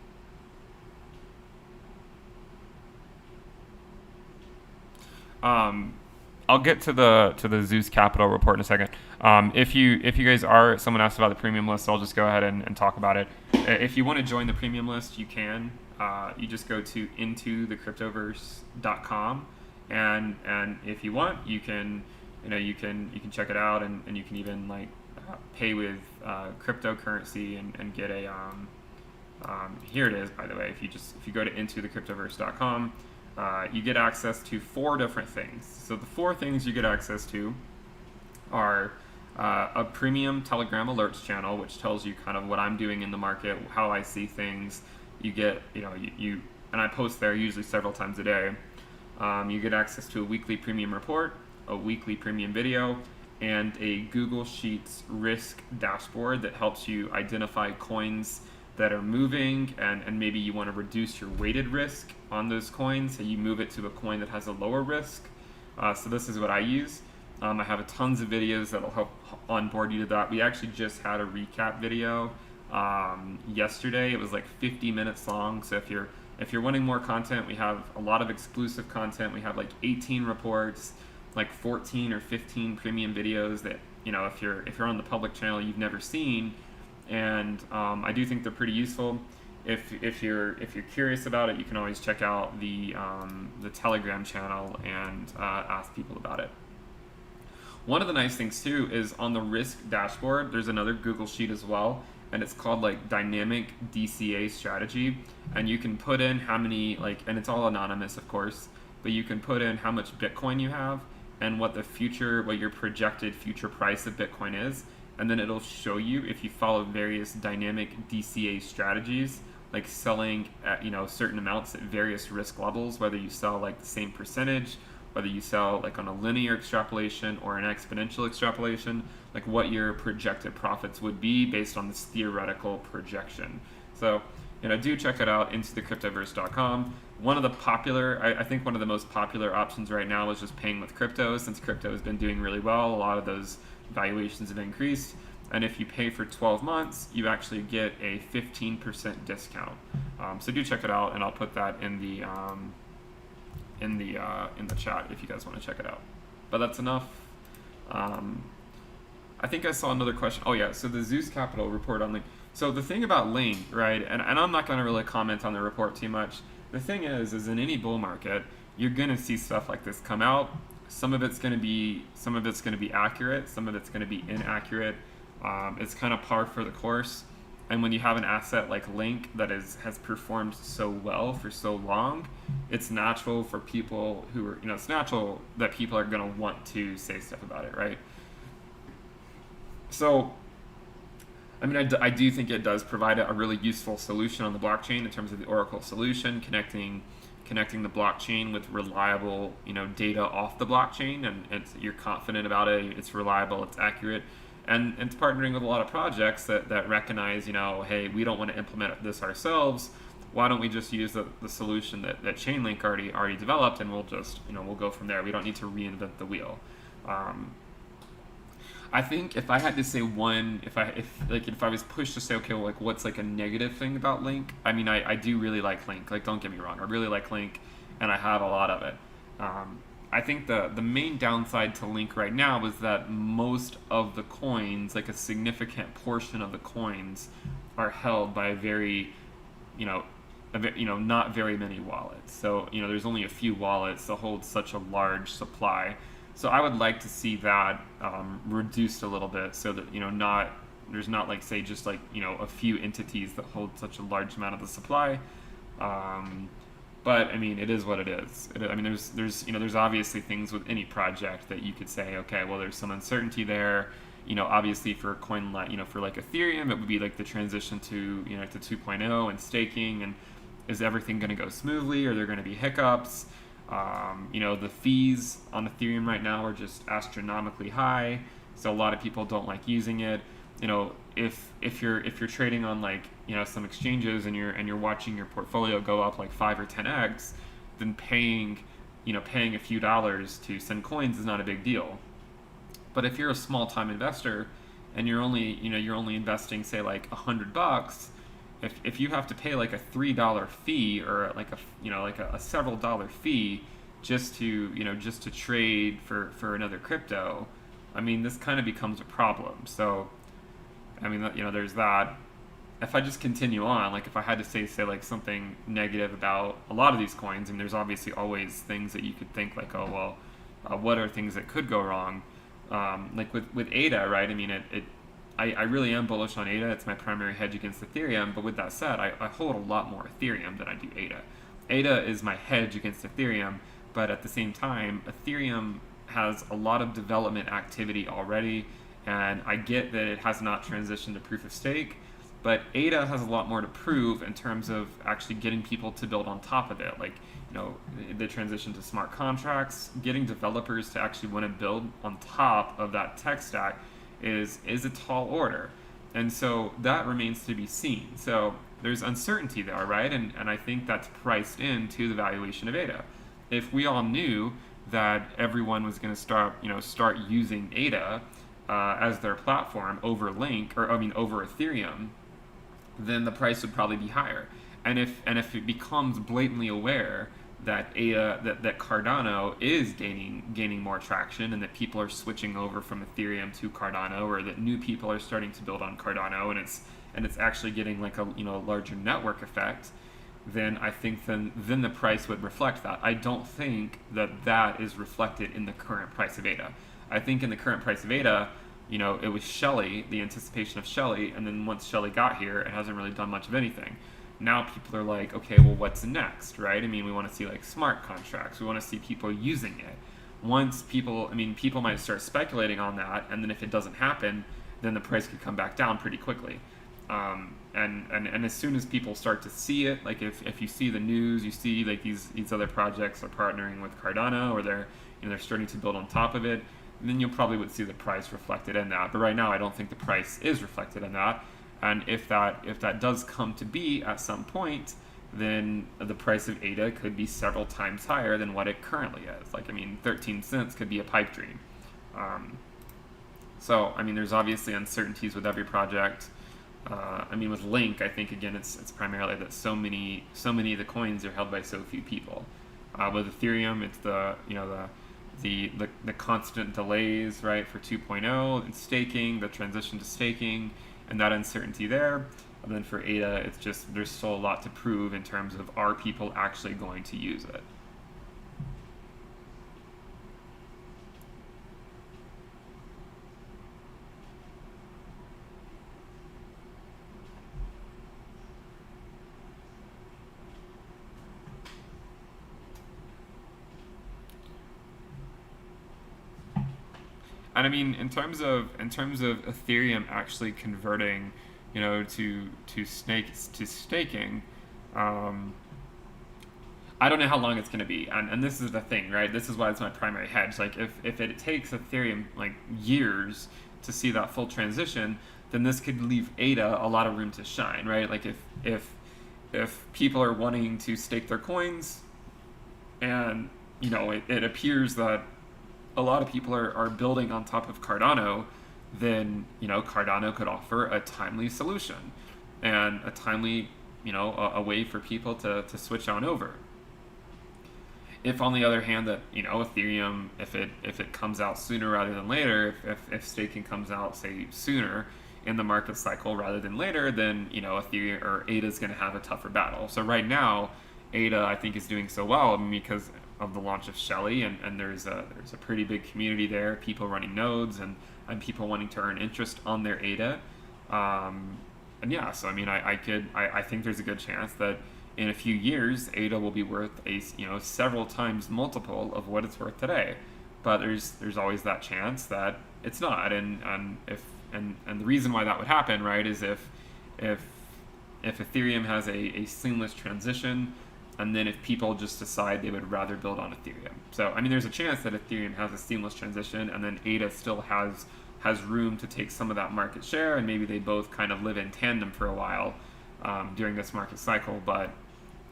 A: I'll get to the Zeus Capital report in a second. If you guys are, someone asked about the premium list, I'll just go ahead and talk about it. If you want to join the premium list, you can. You just go to intothecryptoverse.com, and if you want, you can check it out, and you can even pay with cryptocurrency and get a here it is, by the way. If you go to intothecryptoverse.com, you get access to 4 different things. So the 4 things you get access to are a premium Telegram alerts channel, which tells you kind of what I'm doing in the market, how I see things. You get, and I post there usually several times a day. You get access to a weekly premium report, a weekly premium video, and a Google Sheets risk dashboard that helps you identify coins that are moving, and maybe you want to reduce your weighted risk on those coins, so you move it to a coin that has a lower risk. So this is what I use. I have tons of videos that will help onboard you to that. We actually just had a recap video yesterday. It was like 50 minutes long. So if you're wanting more content, we have a lot of exclusive content. We have like 18 reports, like 14 or 15 premium videos that if you're on the public channel you've never seen, and I do think they're pretty useful. If you're curious about it, you can always check out the Telegram channel and ask people about it. One of the nice things too is on the risk dashboard, there's another Google Sheet as well, and it's called dynamic DCA strategy, and you can put in how many and it's all anonymous of course, but you can put in how much Bitcoin you have and what your projected future price of Bitcoin is, and then it'll show you if you follow various dynamic DCA strategies, like selling at certain amounts at various risk levels, whether you sell the same percentage, whether you sell on a linear extrapolation or an exponential extrapolation, what your projected profits would be based on this theoretical projection. So do check it out, intothecryptoverse.com. One of the I think one of the most popular options right now is just paying with crypto, since crypto has been doing really well. A lot of those valuations have increased, and if you pay for 12 months, you actually get a 15% discount. So do check it out, and I'll put that in the chat if you guys want to check it out. But that's enough. I think I saw another question. Oh yeah, so the Zeus Capital report on Link. So the thing about Link, right, and I'm not going to really comment on the report too much. The thing is in any bull market, you're going to see stuff like this come out. Some of it's going to be accurate, some of it's going to be inaccurate. It's kind of par for the course. And when you have an asset like Link that has performed so well for so long, it's natural for people it's natural that people are going to want to say stuff about it, right? So, I mean, I do think it does provide a really useful solution on the blockchain in terms of the Oracle solution, connecting the blockchain with reliable, data off the blockchain, and you're confident about it, it's reliable, it's accurate. And it's partnering with a lot of projects that recognize, hey, we don't want to implement this ourselves. Why don't we just use the solution that Chainlink already developed, and we'll just, we'll go from there. We don't need to reinvent the wheel. I think if I had to say one, if I was pushed to say, okay, well, what's a negative thing about Link? I mean, I do really like Link. Don't get me wrong, I really like Link, and I have a lot of it. I think the main downside to Link right now is that most of the coins, a significant portion of the coins, are held by not very many wallets. So there's only a few wallets that hold such a large supply. So I would like to see that reduced a little bit, so that there's not say just a few entities that hold such a large amount of the supply. But I mean, it is what it is. There's obviously things with any project that you could say, okay, well, there's some uncertainty there. Obviously for a coin for Ethereum, it would be the transition to to 2.0 and staking, and is everything going to go smoothly? Are there going to be hiccups? The fees on Ethereum right now are just astronomically high, so a lot of people don't like using it. if you're trading on like some exchanges and you're watching your portfolio go up like 5 or 10x, then paying a few dollars to send coins is not a big deal. But if you're a small time investor and you're only investing say like $100, if you have to pay like a $3 fee or like a several dollar fee just to trade for another crypto, I mean this kind of becomes a problem. So I mean there's that. If I just continue on, like if I had to say like something negative about a lot of these coins, and there's obviously always things that you could think like, oh well, what are things that could go wrong? Like with ADA, right? I mean I really am bullish on ADA. It's my primary hedge against Ethereum. But with that said, I hold a lot more Ethereum than I do ADA. ADA is my hedge against Ethereum, but at the same time, Ethereum has a lot of development activity already, and I get that it has not transitioned to proof of stake, but ADA has a lot more to prove in terms of actually getting people to build on top of it. Like, the transition to smart contracts, getting developers to actually want to build on top of that tech stack is a tall order. And so that remains to be seen. So there's uncertainty there, right? And I think that's priced into the valuation of ADA. If we all knew that everyone was going to start using ADA as their platform over over Ethereum, then the price would probably be higher. And if it becomes blatantly aware that that Cardano is gaining more traction, and that people are switching over from Ethereum to Cardano, or that new people are starting to build on Cardano, and it's actually getting like a larger network effect, then I think then the price would reflect that. I don't think that is reflected in the current price of ADA. I think in the current price of ADA, it was Shelley, the anticipation of Shelley, and then once Shelley got here, it hasn't really done much of anything. Now people are like, okay, well, what's next, right? I mean, we want to see like smart contracts. We want to see people using it. Once people might start speculating on that, and then if it doesn't happen, then the price could come back down pretty quickly. And as soon as people start to see it, like if you see the news, you see like these other projects are partnering with Cardano, or they're starting to build on top of it, then you probably would see the price reflected in that. But right now, I don't think the price is reflected in that. And if that does come to be at some point, then the price of ADA could be several times higher than what it currently is. Like, 13 cents could be a pipe dream. So, there's obviously uncertainties with every project. With Link, I think again it's primarily that so many of the coins are held by so few people. With Ethereum, it's the constant delays, right, for 2.0 and staking, the transition to staking, and that uncertainty there. And then for ADA, it's just there's still a lot to prove in terms of are people actually going to use it. And in terms of Ethereum actually converting, to staking, I don't know how long it's going to be, and this is the thing, right? This is why it's my primary hedge. Like if it takes Ethereum like years to see that full transition, then this could leave ADA a lot of room to shine, right? Like if people are wanting to stake their coins, and it appears that a lot of people are building on top of Cardano, then Cardano could offer a timely solution and a timely a way for people to switch on over. If on the other hand that Ethereum, if it comes out sooner rather than later, if staking comes out say sooner in the market cycle rather than later, then Ethereum or ADA is going to have a tougher battle. So right now, ADA I think is doing so well because of the launch of Shelley, and there's a pretty big community there, people running nodes and people wanting to earn interest on their ADA. And yeah, so I think there's a good chance that in a few years ADA will be worth a several times multiple of what it's worth today. But there's always that chance that it's not, and the reason why that would happen, right, is if Ethereum has a seamless transition, and then if people just decide they would rather build on Ethereum. So, there's a chance that Ethereum has a seamless transition, and then ADA still has has room to take some of that market share, and maybe they both kind of live in tandem for a while during this market cycle. But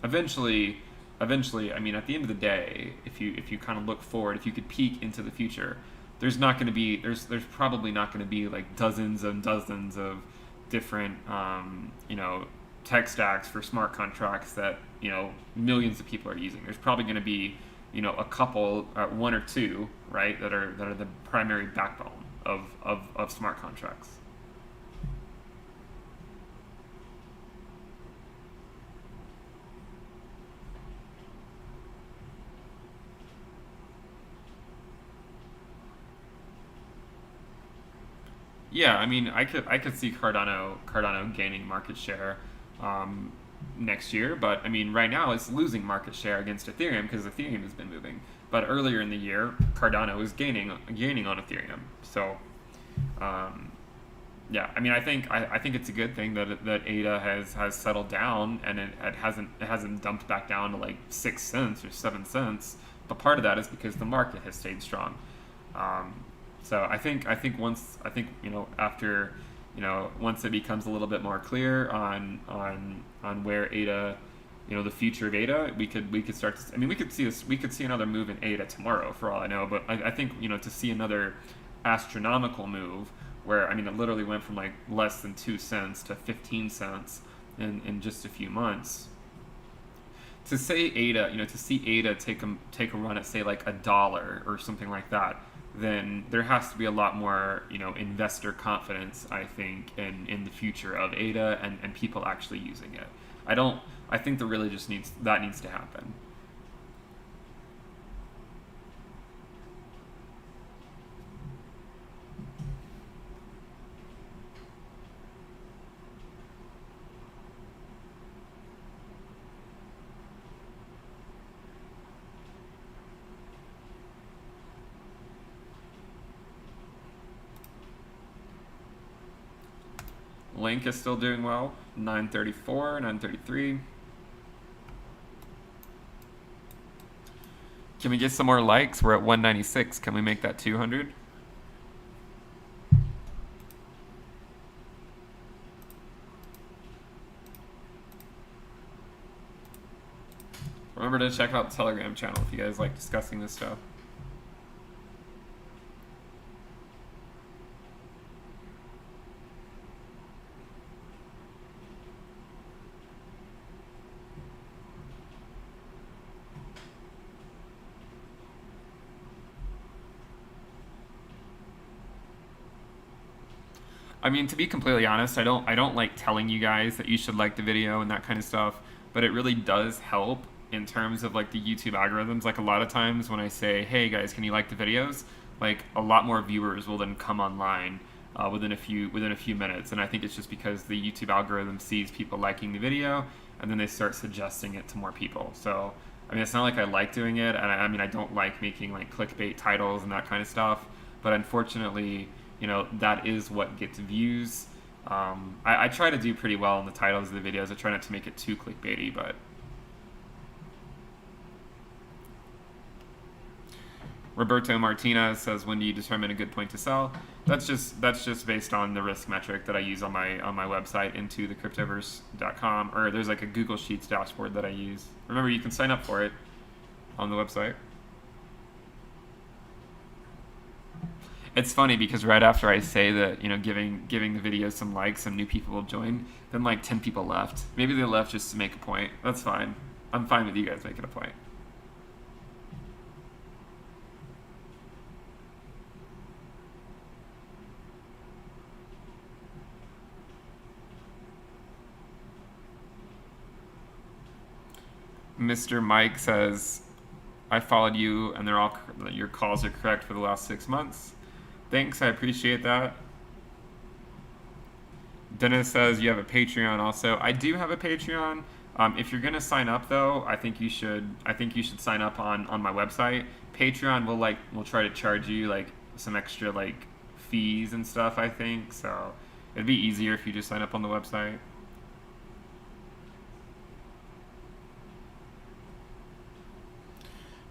A: eventually, I mean, at the end of the day, if you kind of look forward, if you could peek into the future, there's probably not going to be like dozens and dozens of different tech stacks for smart contracts that millions of people are using. There's probably going to be a couple, one or two, right, that are the primary backbone of smart contracts. Yeah, I mean, I could see Cardano gaining market share next year, but I mean, right now it's losing market share against Ethereum because Ethereum has been moving. But earlier in the year, Cardano was gaining on Ethereum. So, um, yeah, I mean, I think it's a good thing that ADA has settled down, and it hasn't dumped back down to like 6 cents or 7 cents. But part of that is because the market has stayed strong. Um, so I think after once it becomes a little bit more clear on where ADA, the future of ADA, we could start to, I mean, we could see another move in ADA tomorrow for all I know. But I think to see another astronomical move where, I mean, it literally went from like less than 2 cents to 15 cents in just a few months. To say ADA, to see ADA take a run at say like $1 or something like that, then there has to be a lot more, investor confidence, I think, in the future of ADA and people actually using it. I think that really just needs to happen. Link is still doing well, 934, 933. Can we get some more likes? We're at 196. Can we make that 200? Remember to check out the Telegram channel if you guys like discussing this stuff. I mean, to be completely honest, I don't like telling you guys that you should like the video and that kind of stuff, but it really does help in terms of like the YouTube algorithms. Like a lot of times when I say, "Hey guys, can you like the videos?" like a lot more viewers will then come online within a few minutes, and I think it's just because the YouTube algorithm sees people liking the video, and then they start suggesting it to more people. So I mean, it's not like I like doing it, and I mean, I don't like making like clickbait titles and that kind of stuff, but unfortunately, that is what gets views. I try to do pretty well in the titles of the videos. I try not to make it too clickbaity, but Roberto Martinez says, "When do you determine a good point to sell?" That's just based on the risk metric that I use on my website, into thecryptoverse.com, or there's like a Google Sheets dashboard that I use. Remember, you can sign up for it on the website. It's funny because right after I say that, giving the video some likes, some new people will join, then like 10 people left. Maybe they left just to make a point. That's fine. I'm fine with you guys making a point. Mr. Mike says, "I followed you and your calls are correct for the last 6 months." Thanks, I appreciate that. Dennis says you have a Patreon also. I do have a Patreon. If you're gonna sign up though, I think you should. I think you should sign up on my website. Patreon will try to charge you like some extra like fees and stuff. I think so. It'd be easier if you just sign up on the website.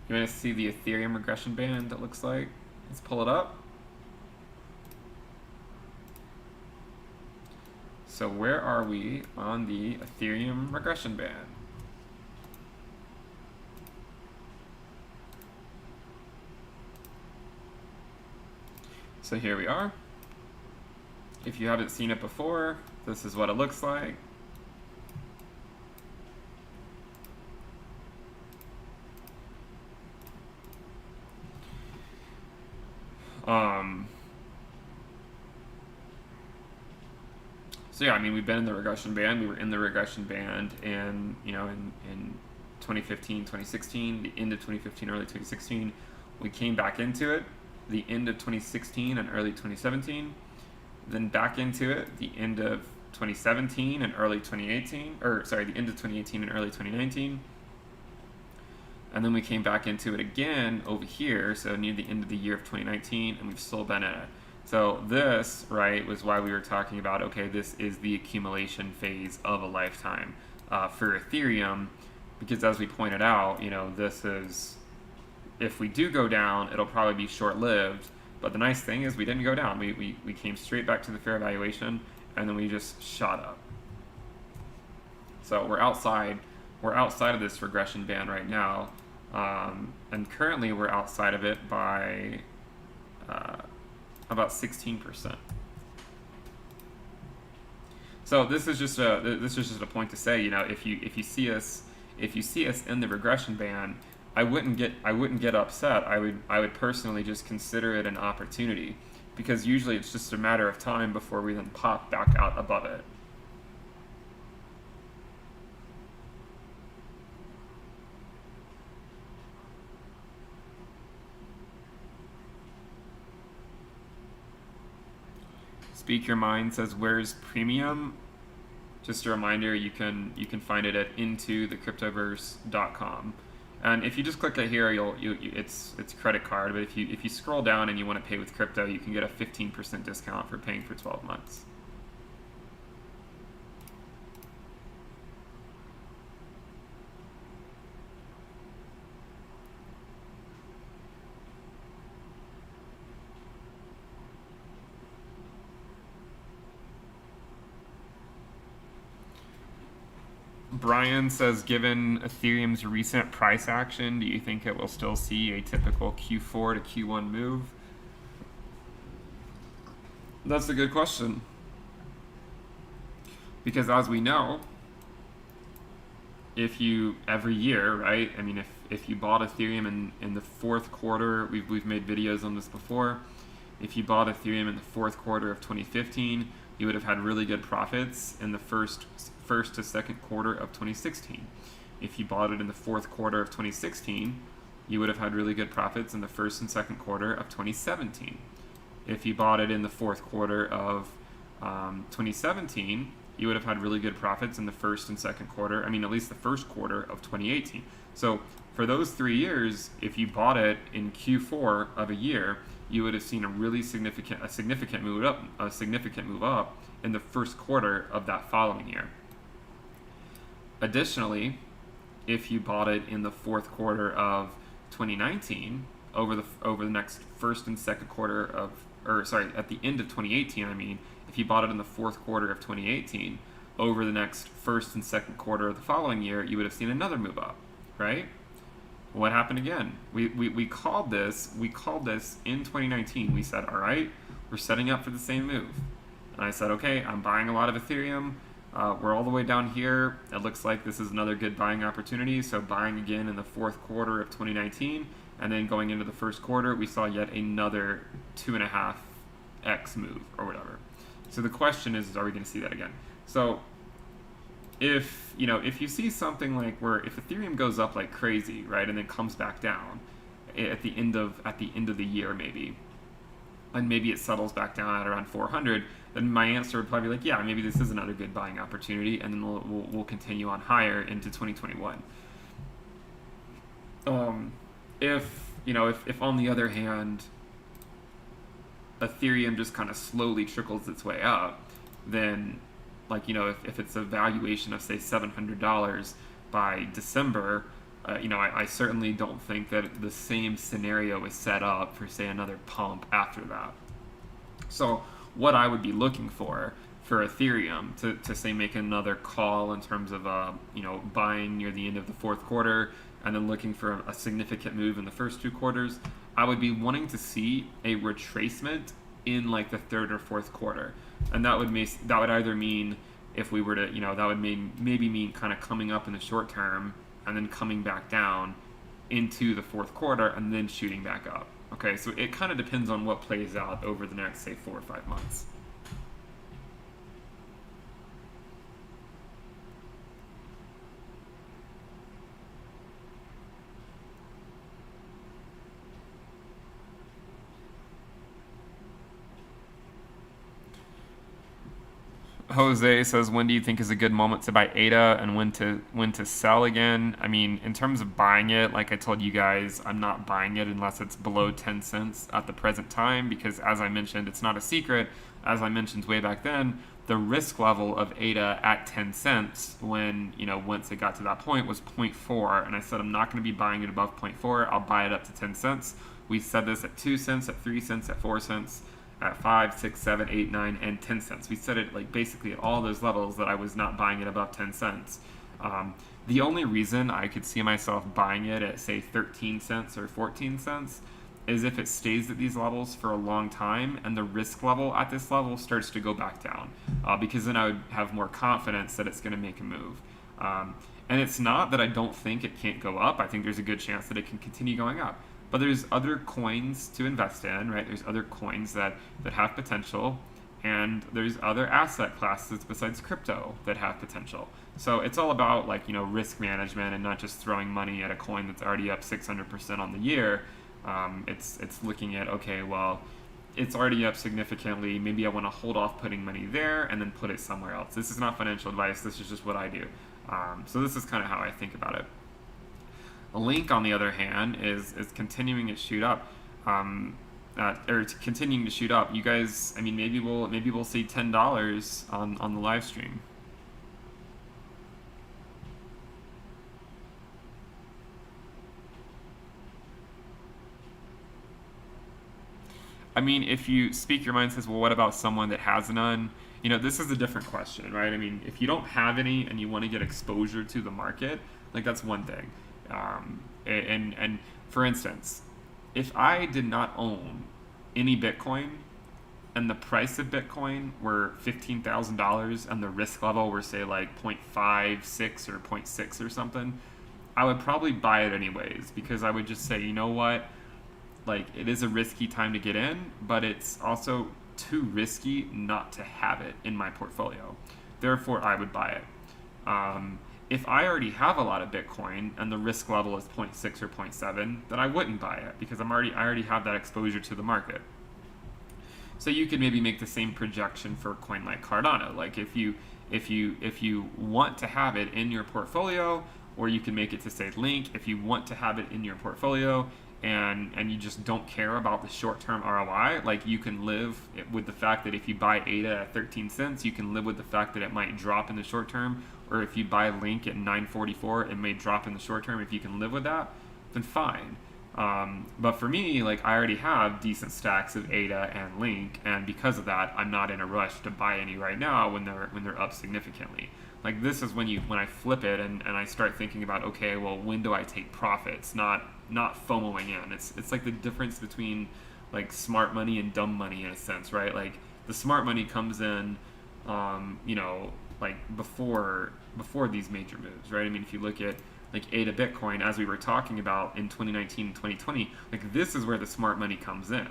A: You want to see the Ethereum regression band? It looks like. Let's pull it up. So where are we on the Ethereum regression band? So here we are. If you haven't seen it before, this is what it looks like. So yeah, I mean, we've been in the regression band. We were in the regression band in 2015, 2016, the end of 2015, early 2016. We came back into it the end of 2016 and early 2017. Then back into it the end of 2017 and early 2018, or sorry, the end of 2018 and early 2019. And then we came back into it again over here, so near the end of the year of 2019, and we've still been in it. So this, right, was why we were talking about, okay, this is the accumulation phase of a lifetime for Ethereum, because as we pointed out, this is, if we do go down, it'll probably be short-lived, but the nice thing is we didn't go down. We came straight back to the fair valuation, and then we just shot up. So we're outside of this regression band right now, and currently we're outside of it by about 16%. So this is just a point to say, if you see us in the regression band, I wouldn't get upset. I would personally just consider it an opportunity, because usually it's just a matter of time before we then pop back out above it. Speak Your Mind says, "Where's Premium?" Just a reminder, you can find it at intothecryptoverse.com. And if you just click it here, it's credit card. But if you scroll down and you want to pay with crypto, you can get a 15% discount for paying for 12 months. Brian says, given Ethereum's recent price action, do you think it will still see a typical Q4 to Q1 move? That's a good question. Because as we know, every year, right? I mean, if you bought Ethereum in the fourth quarter, we've made videos on this before. If you bought Ethereum in the fourth quarter of 2015, you would have had really good profits in the first to second quarter of 2016. If you bought it in the fourth quarter of 2016, you would have had really good profits in the first and second quarter of 2017. If you bought it in the fourth quarter of 2017, you would have had really good profits in the first and second quarter, at least the first quarter of 2018. So for those 3 years, if you bought it in Q4 of a year, you would have seen a significant move up in the first quarter of that following year. Additionally, if you bought it in the fourth quarter of 2019, over the next first and second quarter at the end of 2018, if you bought it in the fourth quarter of 2018, over the next first and second quarter of the following year, you would have seen another move up, right? What happened again? We called this in 2019. We said, all right, we're setting up for the same move. And I said, okay, I'm buying a lot of Ethereum. We're all the way down here. It looks like this is another good buying opportunity. So buying again in the fourth quarter of 2019, and then going into the first quarter, we saw yet another 2.5x move or whatever. So the question is are we going to see that again? So if you see something like where if Ethereum goes up like crazy, right, and then comes back down at the end of the year maybe, and maybe it settles back down at around 400, then my answer would probably be like, yeah, maybe this is another good buying opportunity, and then we'll continue on higher into 2021. If on the other hand, Ethereum just kind of slowly trickles its way up, then if it's a valuation of say $700 by December, I certainly don't think that the same scenario is set up for say another pump after that. So what I would be looking for for Ethereum to say make another call in terms of buying near the end of the fourth quarter and then looking for a significant move in the first two quarters, I would be wanting to see a retracement in like the third or fourth quarter, and that would either mean, if we were to, that would maybe mean kind of coming up in the short term and then coming back down into the fourth quarter and then shooting back up. Okay, so it kind of depends on what plays out over the next, say, 4 or 5 months. Jose says, when do you think is a good moment to buy ADA and when to sell again? I mean, in terms of buying it, like I told you guys, I'm not buying it unless it's below 10 cents at the present time, because as I mentioned, it's not a secret. As I mentioned way back then, the risk level of ADA at 10 cents when, once it got to that point was 0.4, and I said I'm not going to be buying it above 0.4. I'll buy it up to 10 cents. We said this at 2 cents, at 3 cents, at 4 cents. At 5, 6, 7, 8, 9, and 10 cents. We said it like basically at all those levels that I was not buying it above 10 cents. The only reason I could see myself buying it at, say, 13 cents or 14 cents is if it stays at these levels for a long time and the risk level at this level starts to go back down, because then I would have more confidence that it's going to make a move. And it's not that I don't think it can't go up. I think there's a good chance that it can continue going up. But there's other coins to invest in, right? There's other coins that have potential, and there's other asset classes besides crypto that have potential. So it's all about risk management and not just throwing money at a coin that's already up 600% on the year. It's looking at, okay, well, it's already up significantly. Maybe I want to hold off putting money there and then put it somewhere else. This is not financial advice. This is just what I do. So this is kind of how I think about it. Link, on the other hand, is continuing to shoot up, continuing to shoot up. You guys, I mean, maybe we'll see $10 on the live stream. I mean, if you speak your mind, says, well, what about someone that has none? This is a different question, right? I mean, if you don't have any and you want to get exposure to the market, that's one thing. And for instance, if I did not own any Bitcoin and the price of Bitcoin were $15,000 and the risk level were, say, like 0.56 or 0.6 or something, I would probably buy it anyways, because I would just say, you know what, it is a risky time to get in, but it's also too risky not to have it in my portfolio. Therefore, I would buy it. If I already have a lot of Bitcoin and the risk level is 0.6 or 0.7, then I wouldn't buy it, because I already have that exposure to the market. So you could maybe make the same projection for a coin like Cardano. Like if you want to have it in your portfolio, or you can make it to, say, Link, if you want to have it in your portfolio and you just don't care about the short-term ROI, you can live with the fact that if you buy ADA at 13 cents, you can live with the fact that it might drop in the short term, or if you buy Link at 9.44, it may drop in the short term. If you can live with that, then fine. But for me, I already have decent stacks of ADA and Link, and because of that, I'm not in a rush to buy any right now when they're up significantly. This is when I flip it and I start thinking about, okay, well, when do I take profits? Not FOMOing in. It's like the difference between smart money and dumb money in a sense, right? The smart money comes in, before these major moves, right? I mean, if you look at ADA Bitcoin, as we were talking about in 2019 and 2020, this is where the smart money comes in.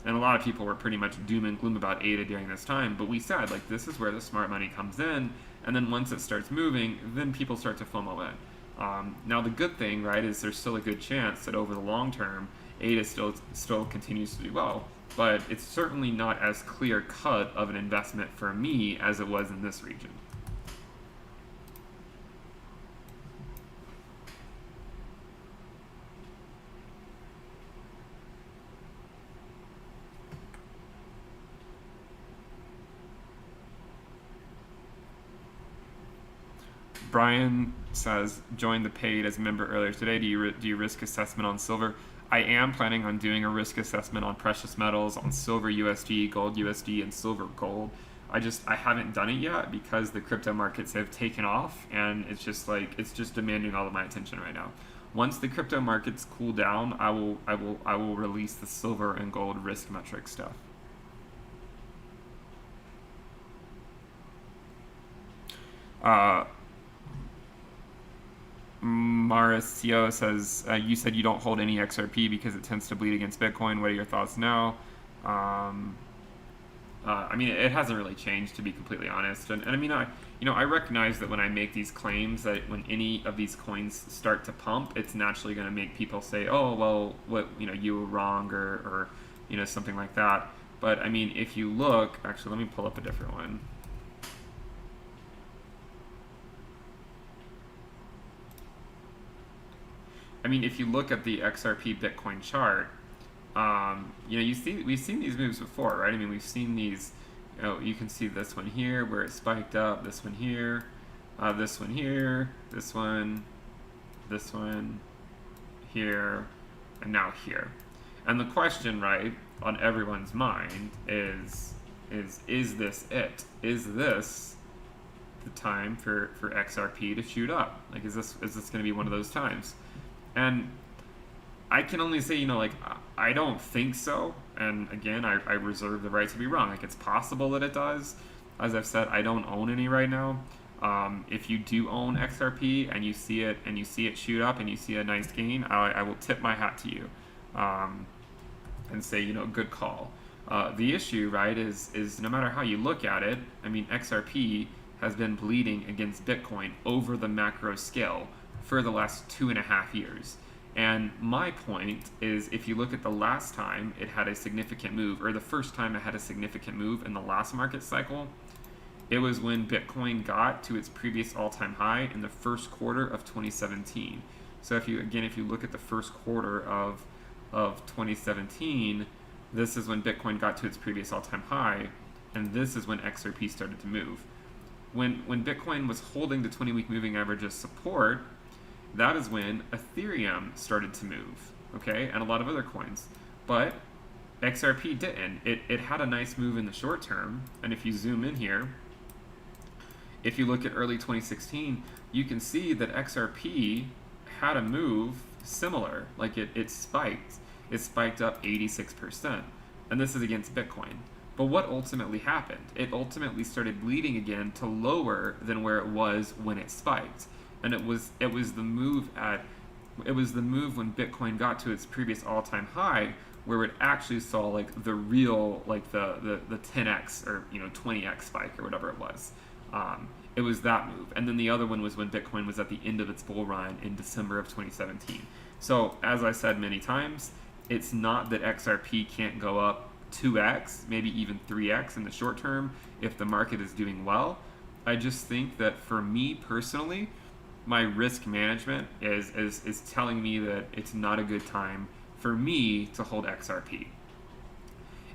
A: And a lot of people were pretty much doom and gloom about ADA during this time, but we said, this is where the smart money comes in, and then once it starts moving, then people start to FOMO in. Now, the good thing, right, is there's still a good chance that over the long term, ADA still continues to do well, but it's certainly not as clear-cut of an investment for me as it was in this region. Brian says, joined the paid as a member earlier today. Do you risk assessment on silver? I am planning on doing a risk assessment on precious metals, on silver USD, gold USD, and silver gold. I haven't done it yet because the crypto markets have taken off, and it's just demanding all of my attention right now. Once the crypto markets cool down, I will release the silver and gold risk metric stuff. Mauricio says, you said you don't hold any XRP because it tends to bleed against Bitcoin. What are your thoughts now? I mean, it hasn't really changed, to be completely honest. And I mean, I recognize that when I make these claims, that when any of these coins start to pump, it's naturally going to make people say, oh, well, what, you were wrong, or something like that. But I mean, if you look, actually, let me pull up a different one. I mean, if you look at the XRP Bitcoin chart, we've seen these moves before, right? I mean, we've seen these. You can see this one here where it spiked up. This one here, this one here, this one here, and now here. And the question, right, on everyone's mind is this it? Is this the time for XRP to shoot up? Like, is this going to be one of those times? And I can only say, I don't think so. And again, I reserve the right to be wrong. Like, it's possible that it does. As I've said, I don't own any right now. If you do own XRP and you see it shoot up and you see a nice gain, I will tip my hat to you, and say, good call. The issue, right, is no matter how you look at it, I mean, XRP has been bleeding against Bitcoin over the macro scale for the last 2.5 years. And my point is, if you look at the last time it had a significant move, or the first time it had a significant move in the last market cycle, it was when Bitcoin got to its previous all-time high in the first quarter of 2017. So if you look at the first quarter of 2017, this is when Bitcoin got to its previous all-time high, and this is when XRP started to move. When Bitcoin was holding the 20-week moving average as support, that is when Ethereum started to move, okay, and a lot of other coins. But XRP didn't. It had a nice move in the short term, and if you zoom in here, if you look at early 2016, you can see that XRP had a move similar. Like, it spiked. It spiked up 86%, and this is against Bitcoin. But what ultimately happened? It ultimately started bleeding again to lower than where it was when it spiked. And it was the move when Bitcoin got to its previous all-time high, where it actually saw like the real, like the 10x or 20x spike or whatever it was. It was that move. And then the other one was when Bitcoin was at the end of its bull run in December of 2017. So as I said many times, it's not that XRP can't go up 2x, maybe even 3x in the short term if the market is doing well. I just think that for me personally, my risk management is telling me that it's not a good time for me to hold XRP.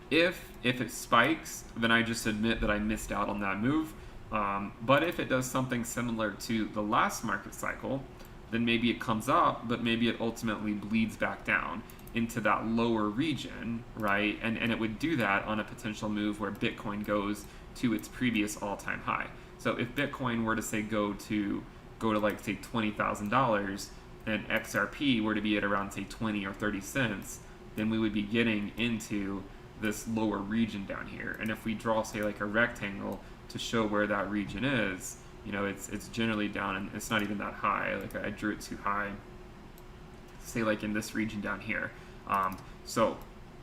A: If it spikes, then I just admit that I missed out on that move. But if it does something similar to the last market cycle, then maybe it comes up, but maybe it ultimately bleeds back down into that lower region, right? And it would do that on a potential move where Bitcoin goes to its previous all-time high. So if Bitcoin were to say go to like say $20,000 and XRP were to be at around say 20 or 30 cents, then we would be getting into this lower region down here. And if we draw say like a rectangle to show where that region is, it's generally down, and it's not even that high. Like I drew it too high. Say like in this region down here. So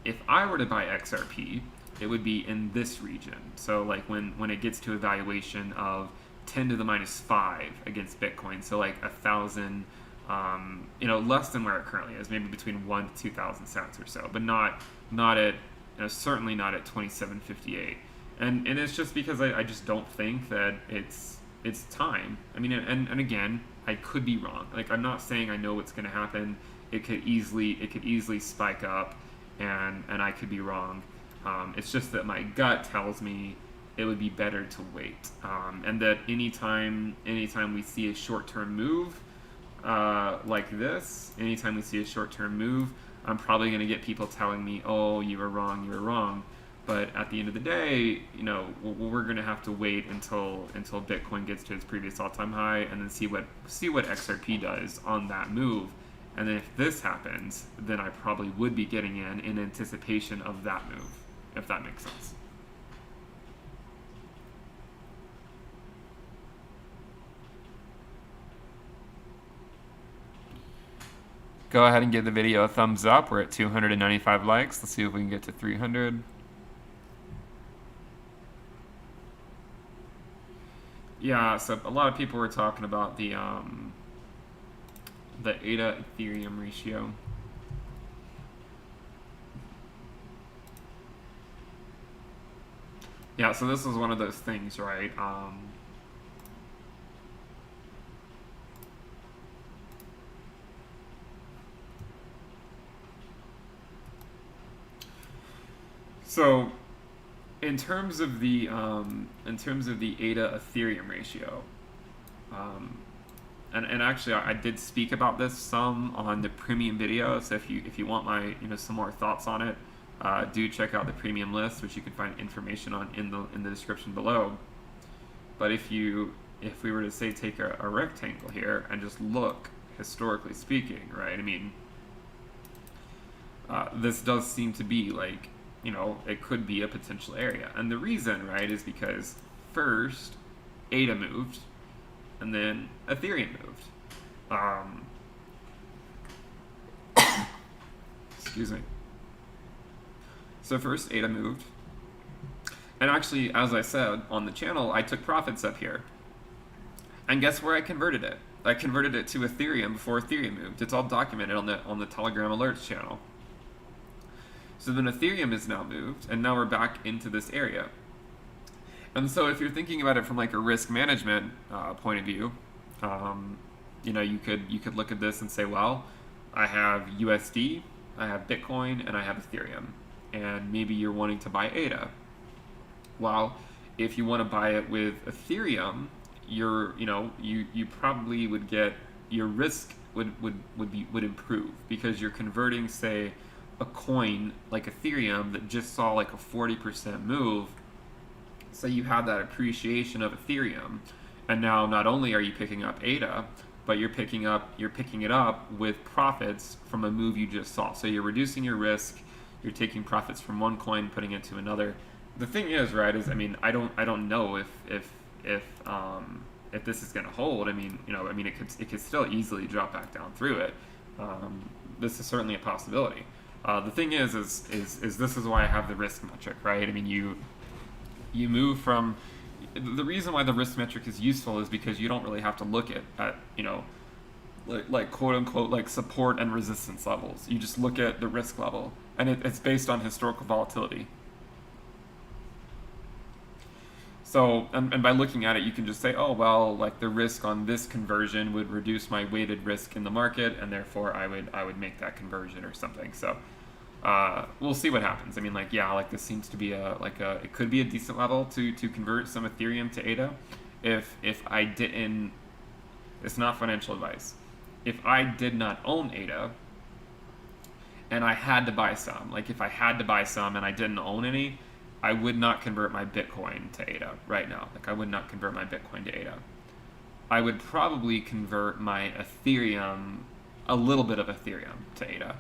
A: if I were to buy XRP, it would be in this region. So like when it gets to a valuation of 10 to the minus 5 against Bitcoin, so like 1,000, less than where it currently is, maybe between 1,000 to 2,000 cents or so, but not at, certainly not at 27.58. And it's just because I just don't think that it's time. I mean, and again, I could be wrong. Like, I'm not saying I know what's going to happen. It could easily spike up, and I could be wrong. It's just that my gut tells me it would be better to wait, and that anytime we see a short-term move like this, I'm probably going to get people telling me, oh, you were wrong. But at the end of the day, you know, we're going to have to wait until Bitcoin gets to its previous all-time high, and then see what XRP does on that move. And then if this happens, then I probably would be getting in anticipation of that move, if that makes sense. Go ahead and give the video a thumbs up. We're at 295 likes. Let's see if we can get to 300. Yeah, so a lot of people were talking about the ADA Ethereum ratio. Yeah, so this is one of those things, right? So in terms of the ADA Ethereum ratio, and actually I did speak about this some on the premium video. So if you want my some more thoughts on it, do check out the premium list, which you can find information on in the description below. But if we were to say take a rectangle here and just look historically speaking, right? I mean, this does seem to be like, it could be a potential area. And the reason, right, is because first ADA moved, and then Ethereum moved. Excuse me. So first ADA moved, and actually, as I said on the channel, I took profits up here. And guess where I converted it? I converted it to Ethereum before Ethereum moved. It's all documented on the Telegram alerts channel. So then Ethereum is now moved, and now we're back into this area. And so if you're thinking about it from like a risk management point of view, you could look at this and say, well, I have USD, I have Bitcoin, and I have Ethereum, and maybe you're wanting to buy ADA. Well, if you want to buy it with Ethereum, you probably would get, your risk would improve, because you're converting, say, a coin like Ethereum that just saw like a 40% move. So you have that appreciation of Ethereum, and now not only are you picking up ADA, but you're picking it up with profits from a move you just saw. So you're reducing your risk. You're taking profits from one coin, putting it to another. The thing is, right, is, I mean, I don't know if this is going to hold. I mean, it could still easily drop back down through it. This is certainly a possibility. The thing is this is why I have the risk metric, right? I mean, you move from, the reason why the risk metric is useful is because you don't really have to look at like quote unquote like support and resistance levels. You just look at the risk level, and it's based on historical volatility. So, and by looking at it, you can just say, oh, well, like the risk on this conversion would reduce my weighted risk in the market, and therefore I would make that conversion or something. So we'll see what happens. I mean, like, yeah, like this seems to be it could be a decent level to convert some Ethereum to ADA. If I didn't, it's not financial advice. If I did not own ADA and I had to buy some, like if I had to buy some and I didn't own any, I would not convert my Bitcoin to ADA right now. Like, I would not convert my Bitcoin to ADA. I would probably convert my Ethereum, a little bit of Ethereum to ADA.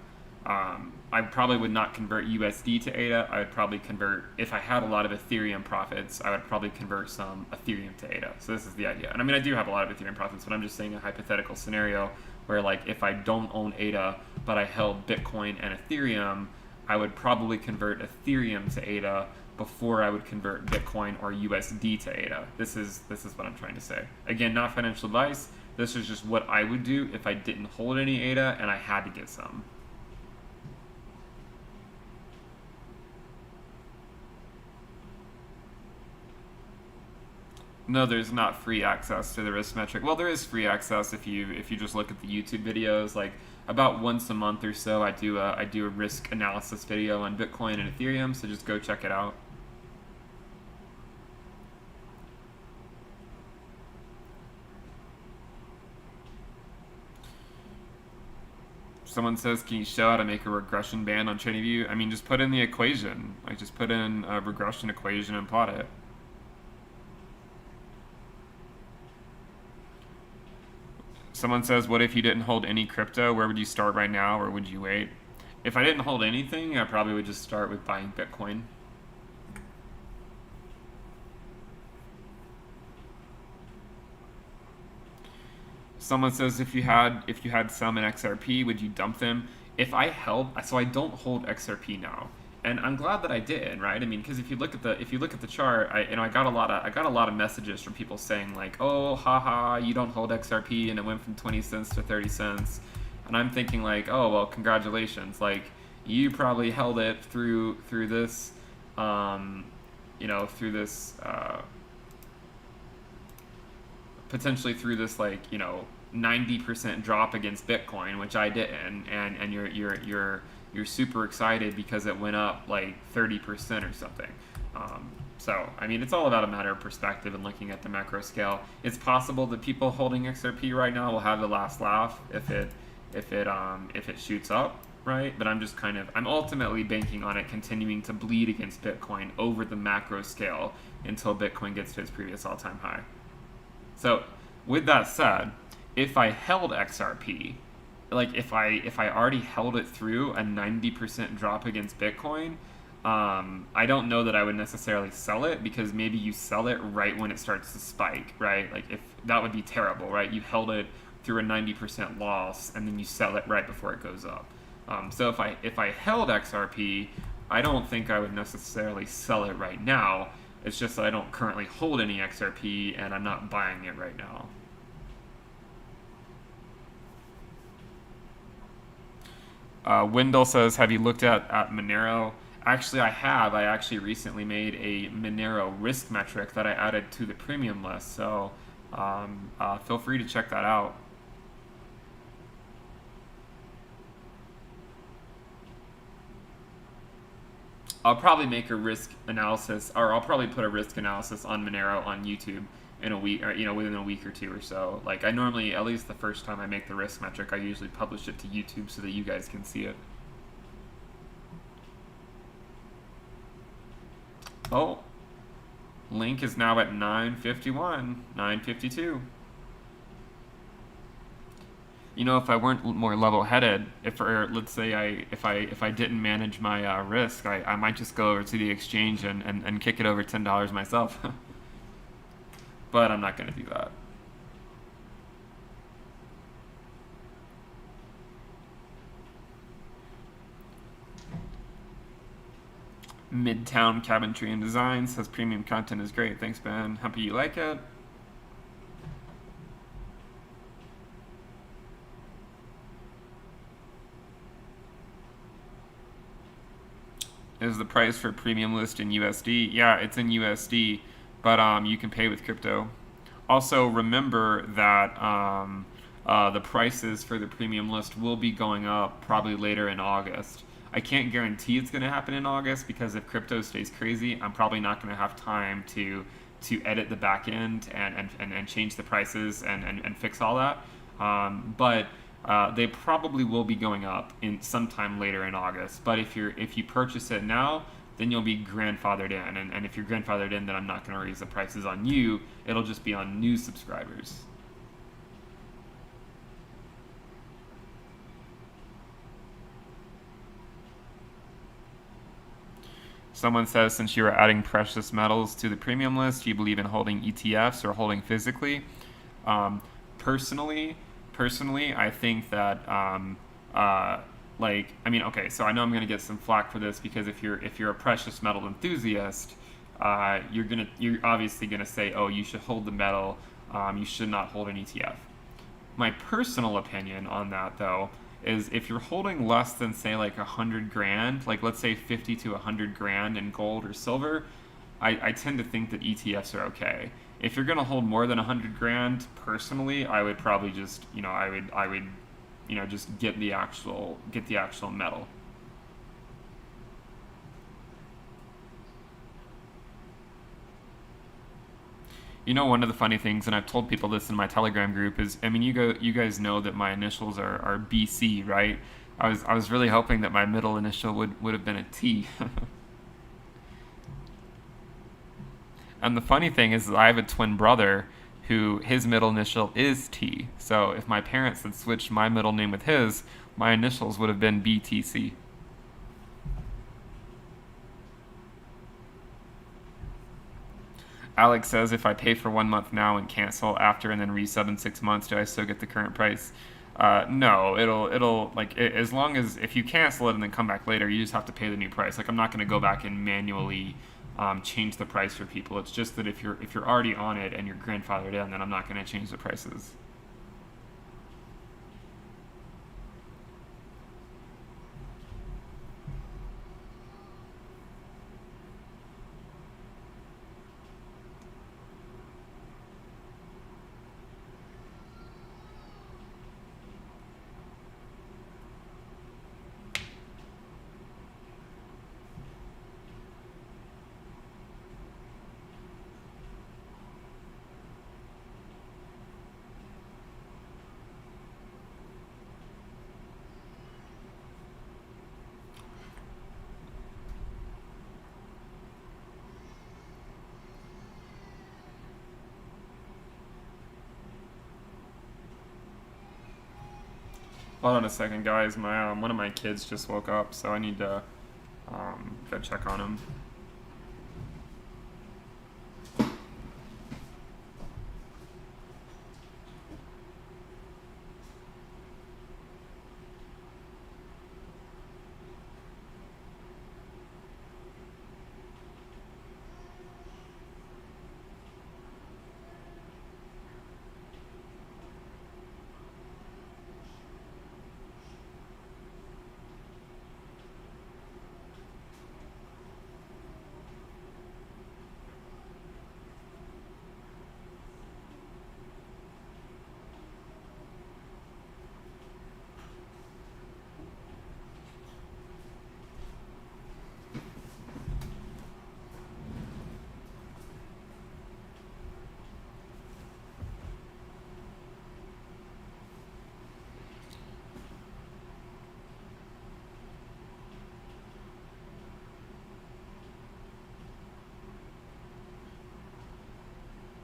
A: I probably would not convert USD to ADA. I would probably convert, if I had a lot of Ethereum profits, I would probably convert some Ethereum to ADA. So this is the idea. And I mean, I do have a lot of Ethereum profits, but I'm just saying a hypothetical scenario where, like, if I don't own ADA, but I held Bitcoin and Ethereum, I would probably convert Ethereum to ADA before I would convert Bitcoin or USD to ADA. This is what I'm trying to say. Again, not financial advice. This is just what I would do if I didn't hold any ADA and I had to get some. No, there's not free access to the risk metric. Well, there is free access if you just look at the YouTube videos. Like, about once a month or so, I do a risk analysis video on Bitcoin and Ethereum. So just go check it out. Someone says, can you show how to make a regression band on TradingView? I mean, just put in the equation. Like, just put in a regression equation and plot it. Someone says, what if you didn't hold any crypto? Where would you start right now, or would you wait? If I didn't hold anything, I probably would just start with buying Bitcoin. Someone says, if you had some in XRP, would you dump them? If I held, so I don't hold XRP now, and I'm glad that I did, right? I mean, because if you look at the chart, I got a lot of messages from people saying like, oh, haha, you don't hold XRP, and it went from 20 cents to 30 cents, and I'm thinking like, oh well, congratulations, like you probably held it through this, through this. Potentially through this, like, 90% drop against Bitcoin, which I didn't, and you're super excited because it went up like 30% or something. So I mean, it's all about a matter of perspective and looking at the macro scale. It's possible that people holding XRP right now will have the last laugh if it shoots up, right? But I'm ultimately banking on it continuing to bleed against Bitcoin over the macro scale until Bitcoin gets to its previous all-time high. So, with that said, if I held XRP, like if I already held it through a 90% drop against Bitcoin, I don't know that I would necessarily sell it, because maybe you sell it right when it starts to spike, right? Like, if that would be terrible, right? You held it through a 90% loss and then you sell it right before it goes up. So if I held XRP, I don't think I would necessarily sell it right now. It's just that I don't currently hold any XRP and I'm not buying it right now. Wendell says, have you looked at Monero? Actually, I have. I actually recently made a Monero risk metric that I added to the premium list. So feel free to check that out. I'll probably make a risk analysis, or I'll probably put a risk analysis on Monero on YouTube in a week, or within a week or two or so. Like, I normally, at least the first time I make the risk metric, I usually publish it to YouTube so that you guys can see it. Oh, Link is now at 951, 952. If I weren't more level-headed, let's say if I didn't manage my risk, I might just go over to the exchange and kick it over $10 myself. But I'm not going to do that. Midtown Cabinetry and Design says premium content is great. Thanks, Ben. Happy you like it. Is the price for premium list in USD? Yeah, it's in USD, but you can pay with crypto. Also, remember that the prices for the premium list will be going up probably later in August. I can't guarantee it's going to happen in August, because if crypto stays crazy, I'm probably not going to have time to edit the back end and change the prices and fix all that. But they probably will be going up in sometime later in August. But if you purchase it now, then you'll be grandfathered in, and if you're grandfathered in, then I'm not going to raise the prices on you. It'll just be on new subscribers. Someone says, since you are adding precious metals to the premium list, do you believe in holding ETFs or holding physically? Personally, I think that okay, so I know I'm going to get some flack for this, because if you're a precious metal enthusiast, you're obviously going to say, oh, you should hold the metal, you should not hold an ETF. My personal opinion on that, though, is if you're holding less than, say, like 100 grand, like let's say 50 to 100 grand in gold or silver, I tend to think that ETFs are okay. If you're going to hold more than 100 grand, personally, I would probably just, just get the actual metal. You know, one of the funny things, and I've told people this in my Telegram group, is I mean, you guys know that my initials are BC, right? I was really hoping that my middle initial would have been a T. And the funny thing is that I have a twin brother who his middle initial is T. So if my parents had switched my middle name with his, my initials would have been BTC. Alex says if I pay for 1 month now and cancel after and then resub in 6 months, do I still get the current price? No, it'll like as long as if you cancel it and then come back later, you just have to pay the new price. Like I'm not going to go back and manually change the price for people. It's just that if you're already on it and you're grandfathered in, then I'm not going to change the prices. Hold on a second, guys. My one of my kids just woke up, so I need to go check on him.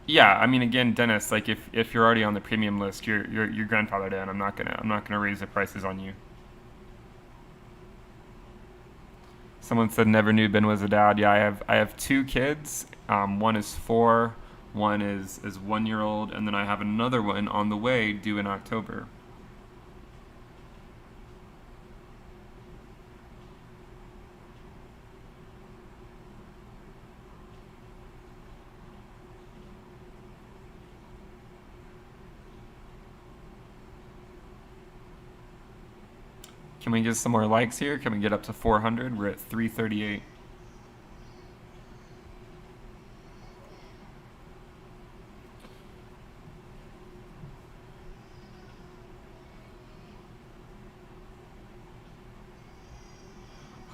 A: Yeah, I mean, again, Dennis, like if you're already on the premium list, you're grandfathered in. I'm not gonna raise the prices on you. Someone said never knew Ben was a dad. Yeah, I have two kids. One is 4, one is 1 year old, and then I have another one on the way due in October. Can we get some more likes here? Can we get up to 400? We're at 338.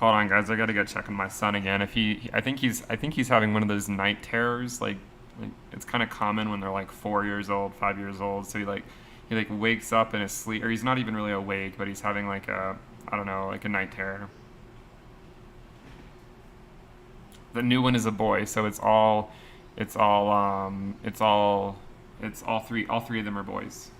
A: Hold on, guys. I gotta go check on my son again. If I think he's having one of those night terrors. Like it's kind of common when they're like 4 years old, 5 years old. So he like wakes up in his sleep, or he's not even really awake, but he's having like a I don't know, like a night terror. The new one is a boy, so it's all it's all three of them are boys.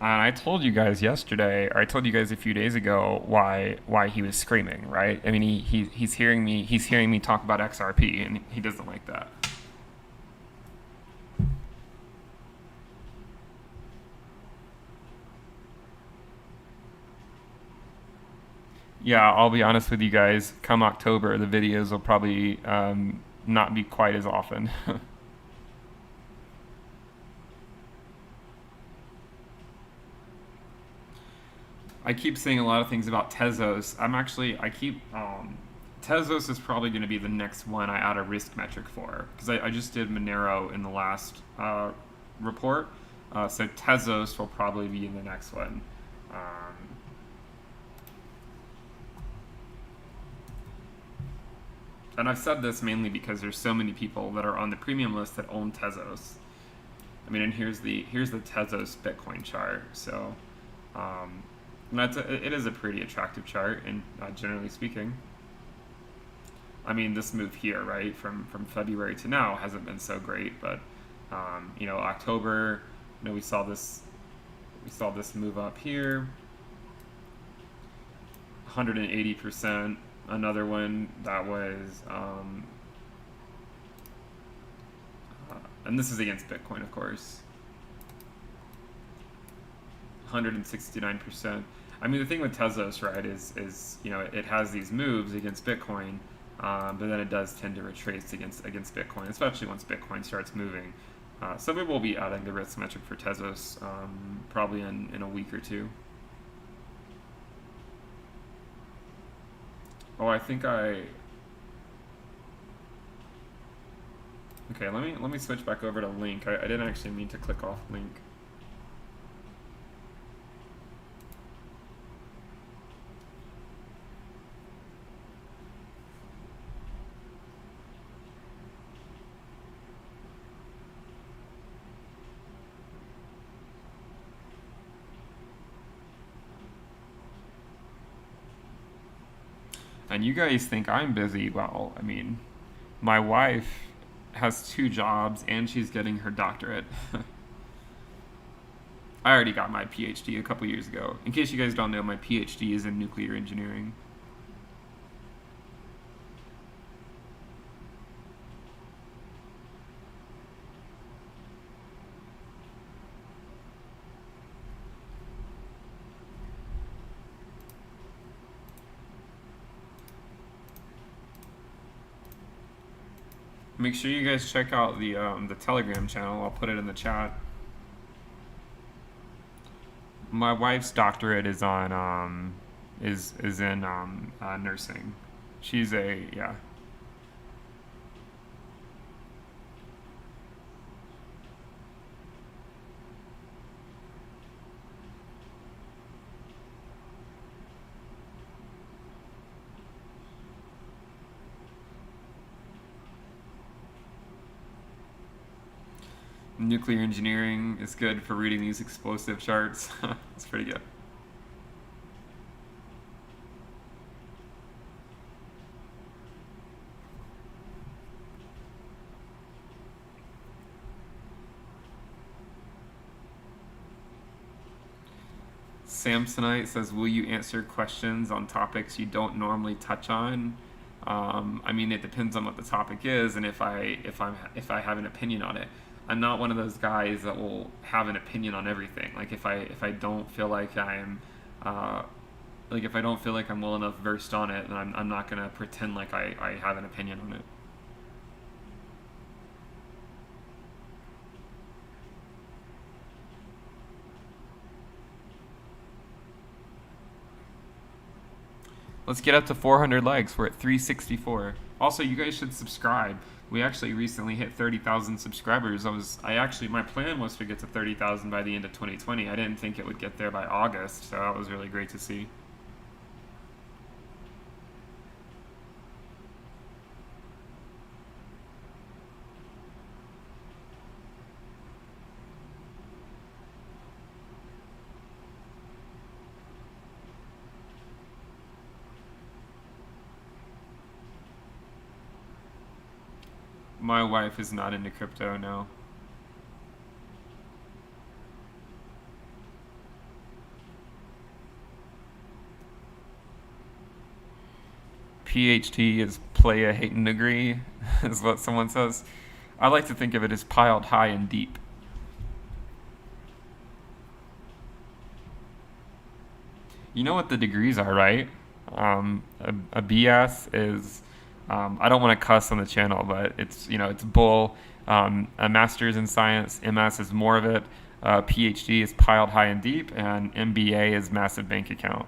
A: And I told you guys yesterday, or I told you guys a few days ago why he was screaming, right? I mean, he's hearing me talk about XRP, and he doesn't like that. Yeah, I'll be honest with you guys. Come October, the videos will probably not be quite as often. I keep saying a lot of things about Tezos. Tezos is probably going to be the next one I add a risk metric for, because I just did Monero in the last report. So Tezos will probably be in the next one. And I've said this mainly because there's so many people that are on the premium list that own Tezos. I mean, and here's the Tezos Bitcoin chart. So it is a pretty attractive chart, and generally speaking. I mean, this move here, right, from February to now hasn't been so great, but October, we saw this move up here, 180%. Another one that was, and this is against Bitcoin, of course, 169%. I mean, the thing with Tezos, right, is it has these moves against Bitcoin, but then it does tend to retrace against Bitcoin, especially once Bitcoin starts moving. So we will be adding the risk metric for Tezos probably in a week or two. Oh, I think okay, let me switch back over to Link. I didn't actually mean to click off Link. And you guys think I'm busy. Well, I mean, my wife has 2 jobs and she's getting her doctorate. I already got my PhD a couple years ago. In case you guys don't know, my PhD is in nuclear engineering. Make sure you guys check out the Telegram channel. I'll put it in the chat. My wife's doctorate is on is in nursing. She's yeah. Nuclear engineering is good for reading these explosive charts. It's pretty good. Samsonite says, will you answer questions on topics you don't normally touch on? I mean, it depends on what the topic is and if I have an opinion on it. I'm not one of those guys that will have an opinion on everything. Like if I don't feel like I'm if I don't feel like I'm well enough versed on it, then I'm not gonna pretend like I have an opinion on it. Let's get up to 400 likes. We're at 364. Also, you guys should subscribe. We actually recently hit 30,000 subscribers. My plan was to get to 30,000 by the end of 2020. I didn't think it would get there by August, so that was really great to see. My wife is not into crypto, no. PhD is play a hating degree, is what someone says. I like to think of it as piled high and deep. You know what the degrees are, right? A BS is I don't want to cuss on the channel, but it's bull. A master's in science, MS is more of it. PhD is piled high and deep, and MBA is massive bank account.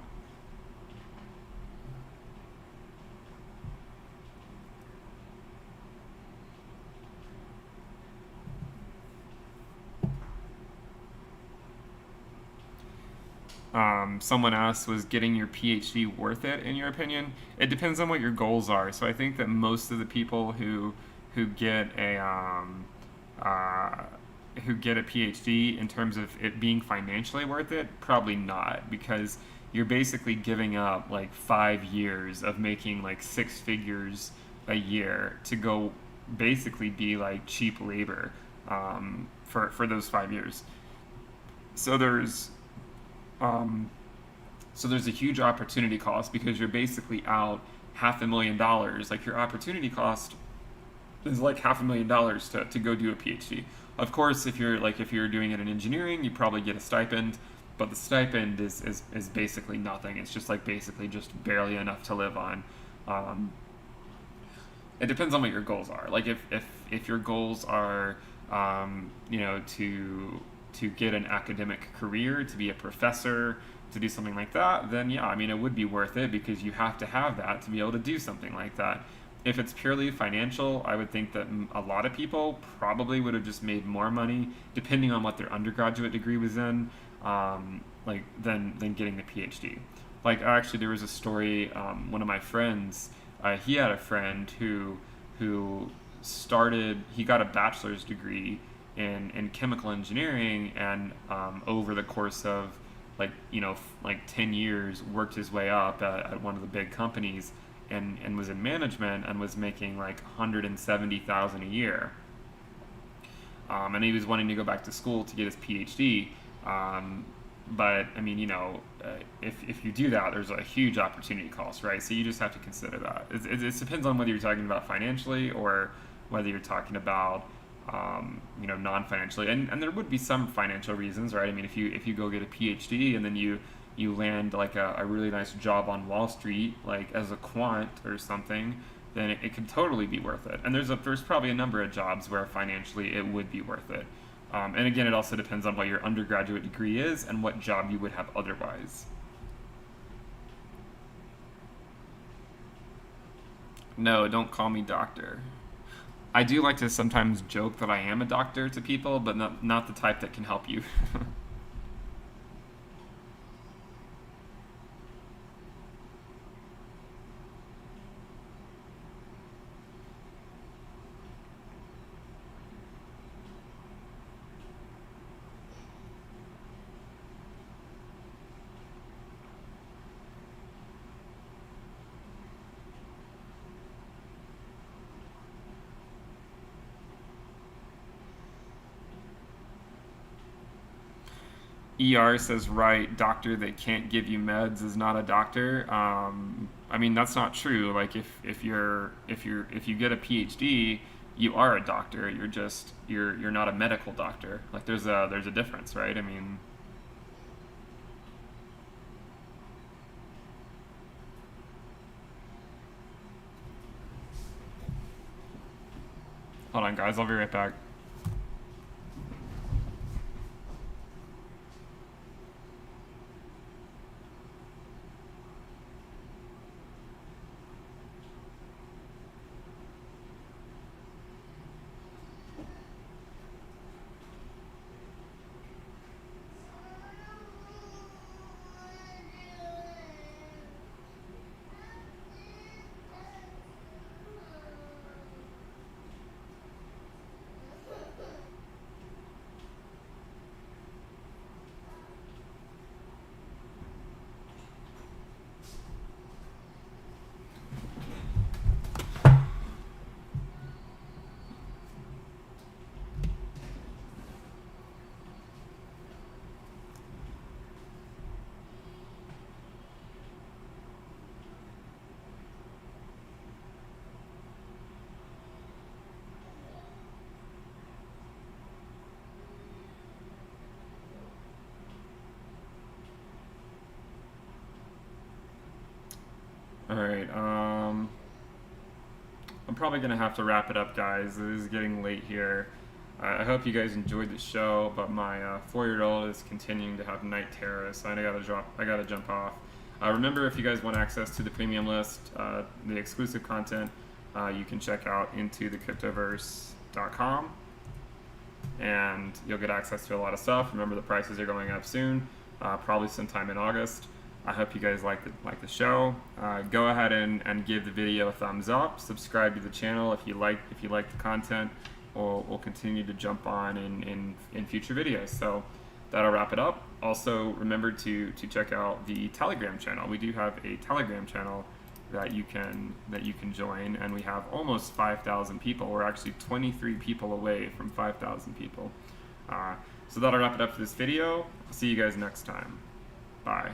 A: Someone asked, was getting your PhD worth it in your opinion? It depends on what your goals are. So I think that most of the people who get a uh, who get a PhD, in terms of it being financially worth it, probably not, because you're basically giving up like 5 years of making like six figures a year to go basically be like cheap labor for those 5 years. So um, there's a huge opportunity cost because you're basically out $500,000. Like your opportunity cost is like $500,000 to go do a PhD. Of course, if you're doing it in engineering, you probably get a stipend, but the stipend is basically nothing. It's just like basically just barely enough to live on. Um, it depends on what your goals are. Like if your goals are to get an academic career, to be a professor, to do something like that, then yeah, I mean it would be worth it because you have to have that to be able to do something like that. If it's purely financial, I would think that a lot of people probably would have just made more money, depending on what their undergraduate degree was in, like than getting the PhD. Like actually, there was a story. One of my friends, he had a friend who started. He got a bachelor's degree in chemical engineering, and over the course of like 10 years, worked his way up at one of the big companies, and was in management and was making like 170,000 a year. And he was wanting to go back to school to get his PhD. Um, but I mean, if you do that, there's a huge opportunity cost, right? So you just have to consider that. It depends on whether you're talking about financially or whether you're talking about non-financially, and there would be some financial reasons, right? I mean, if you go get a PhD and then you land like a really nice job on Wall Street, like as a quant or something, then it could totally be worth it. And there's probably a number of jobs where financially it would be worth it. And again, it also depends on what your undergraduate degree is and what job you would have otherwise. No, don't call me doctor. I do like to sometimes joke that I am a doctor to people, but not the type that can help you. ER says right, doctor that can't give you meds is not a doctor. I mean that's not true. Like if you get a PhD, you are a doctor. You're not a medical doctor. Like there's a difference, right? I mean, hold on, guys. I'll be right back. All right. I'm probably gonna have to wrap it up, guys. It is getting late here. I hope you guys enjoyed the show, but my 4-year-old is continuing to have night terrors, so I gotta jump off. Remember, if you guys want access to the premium list, the exclusive content, you can check out intothecryptoverse.com, and you'll get access to a lot of stuff. Remember, the prices are going up soon, probably sometime in August. I hope you guys like the show. Go ahead and give the video a thumbs up. Subscribe to the channel if you like the content. We'll continue to jump on in future videos. So that'll wrap it up. Also, remember to check out the Telegram channel. We do have a Telegram channel that you can join, and we have almost 5,000 people. We're actually 23 people away from 5,000 people. So that'll wrap it up for this video. I'll see you guys next time. Bye.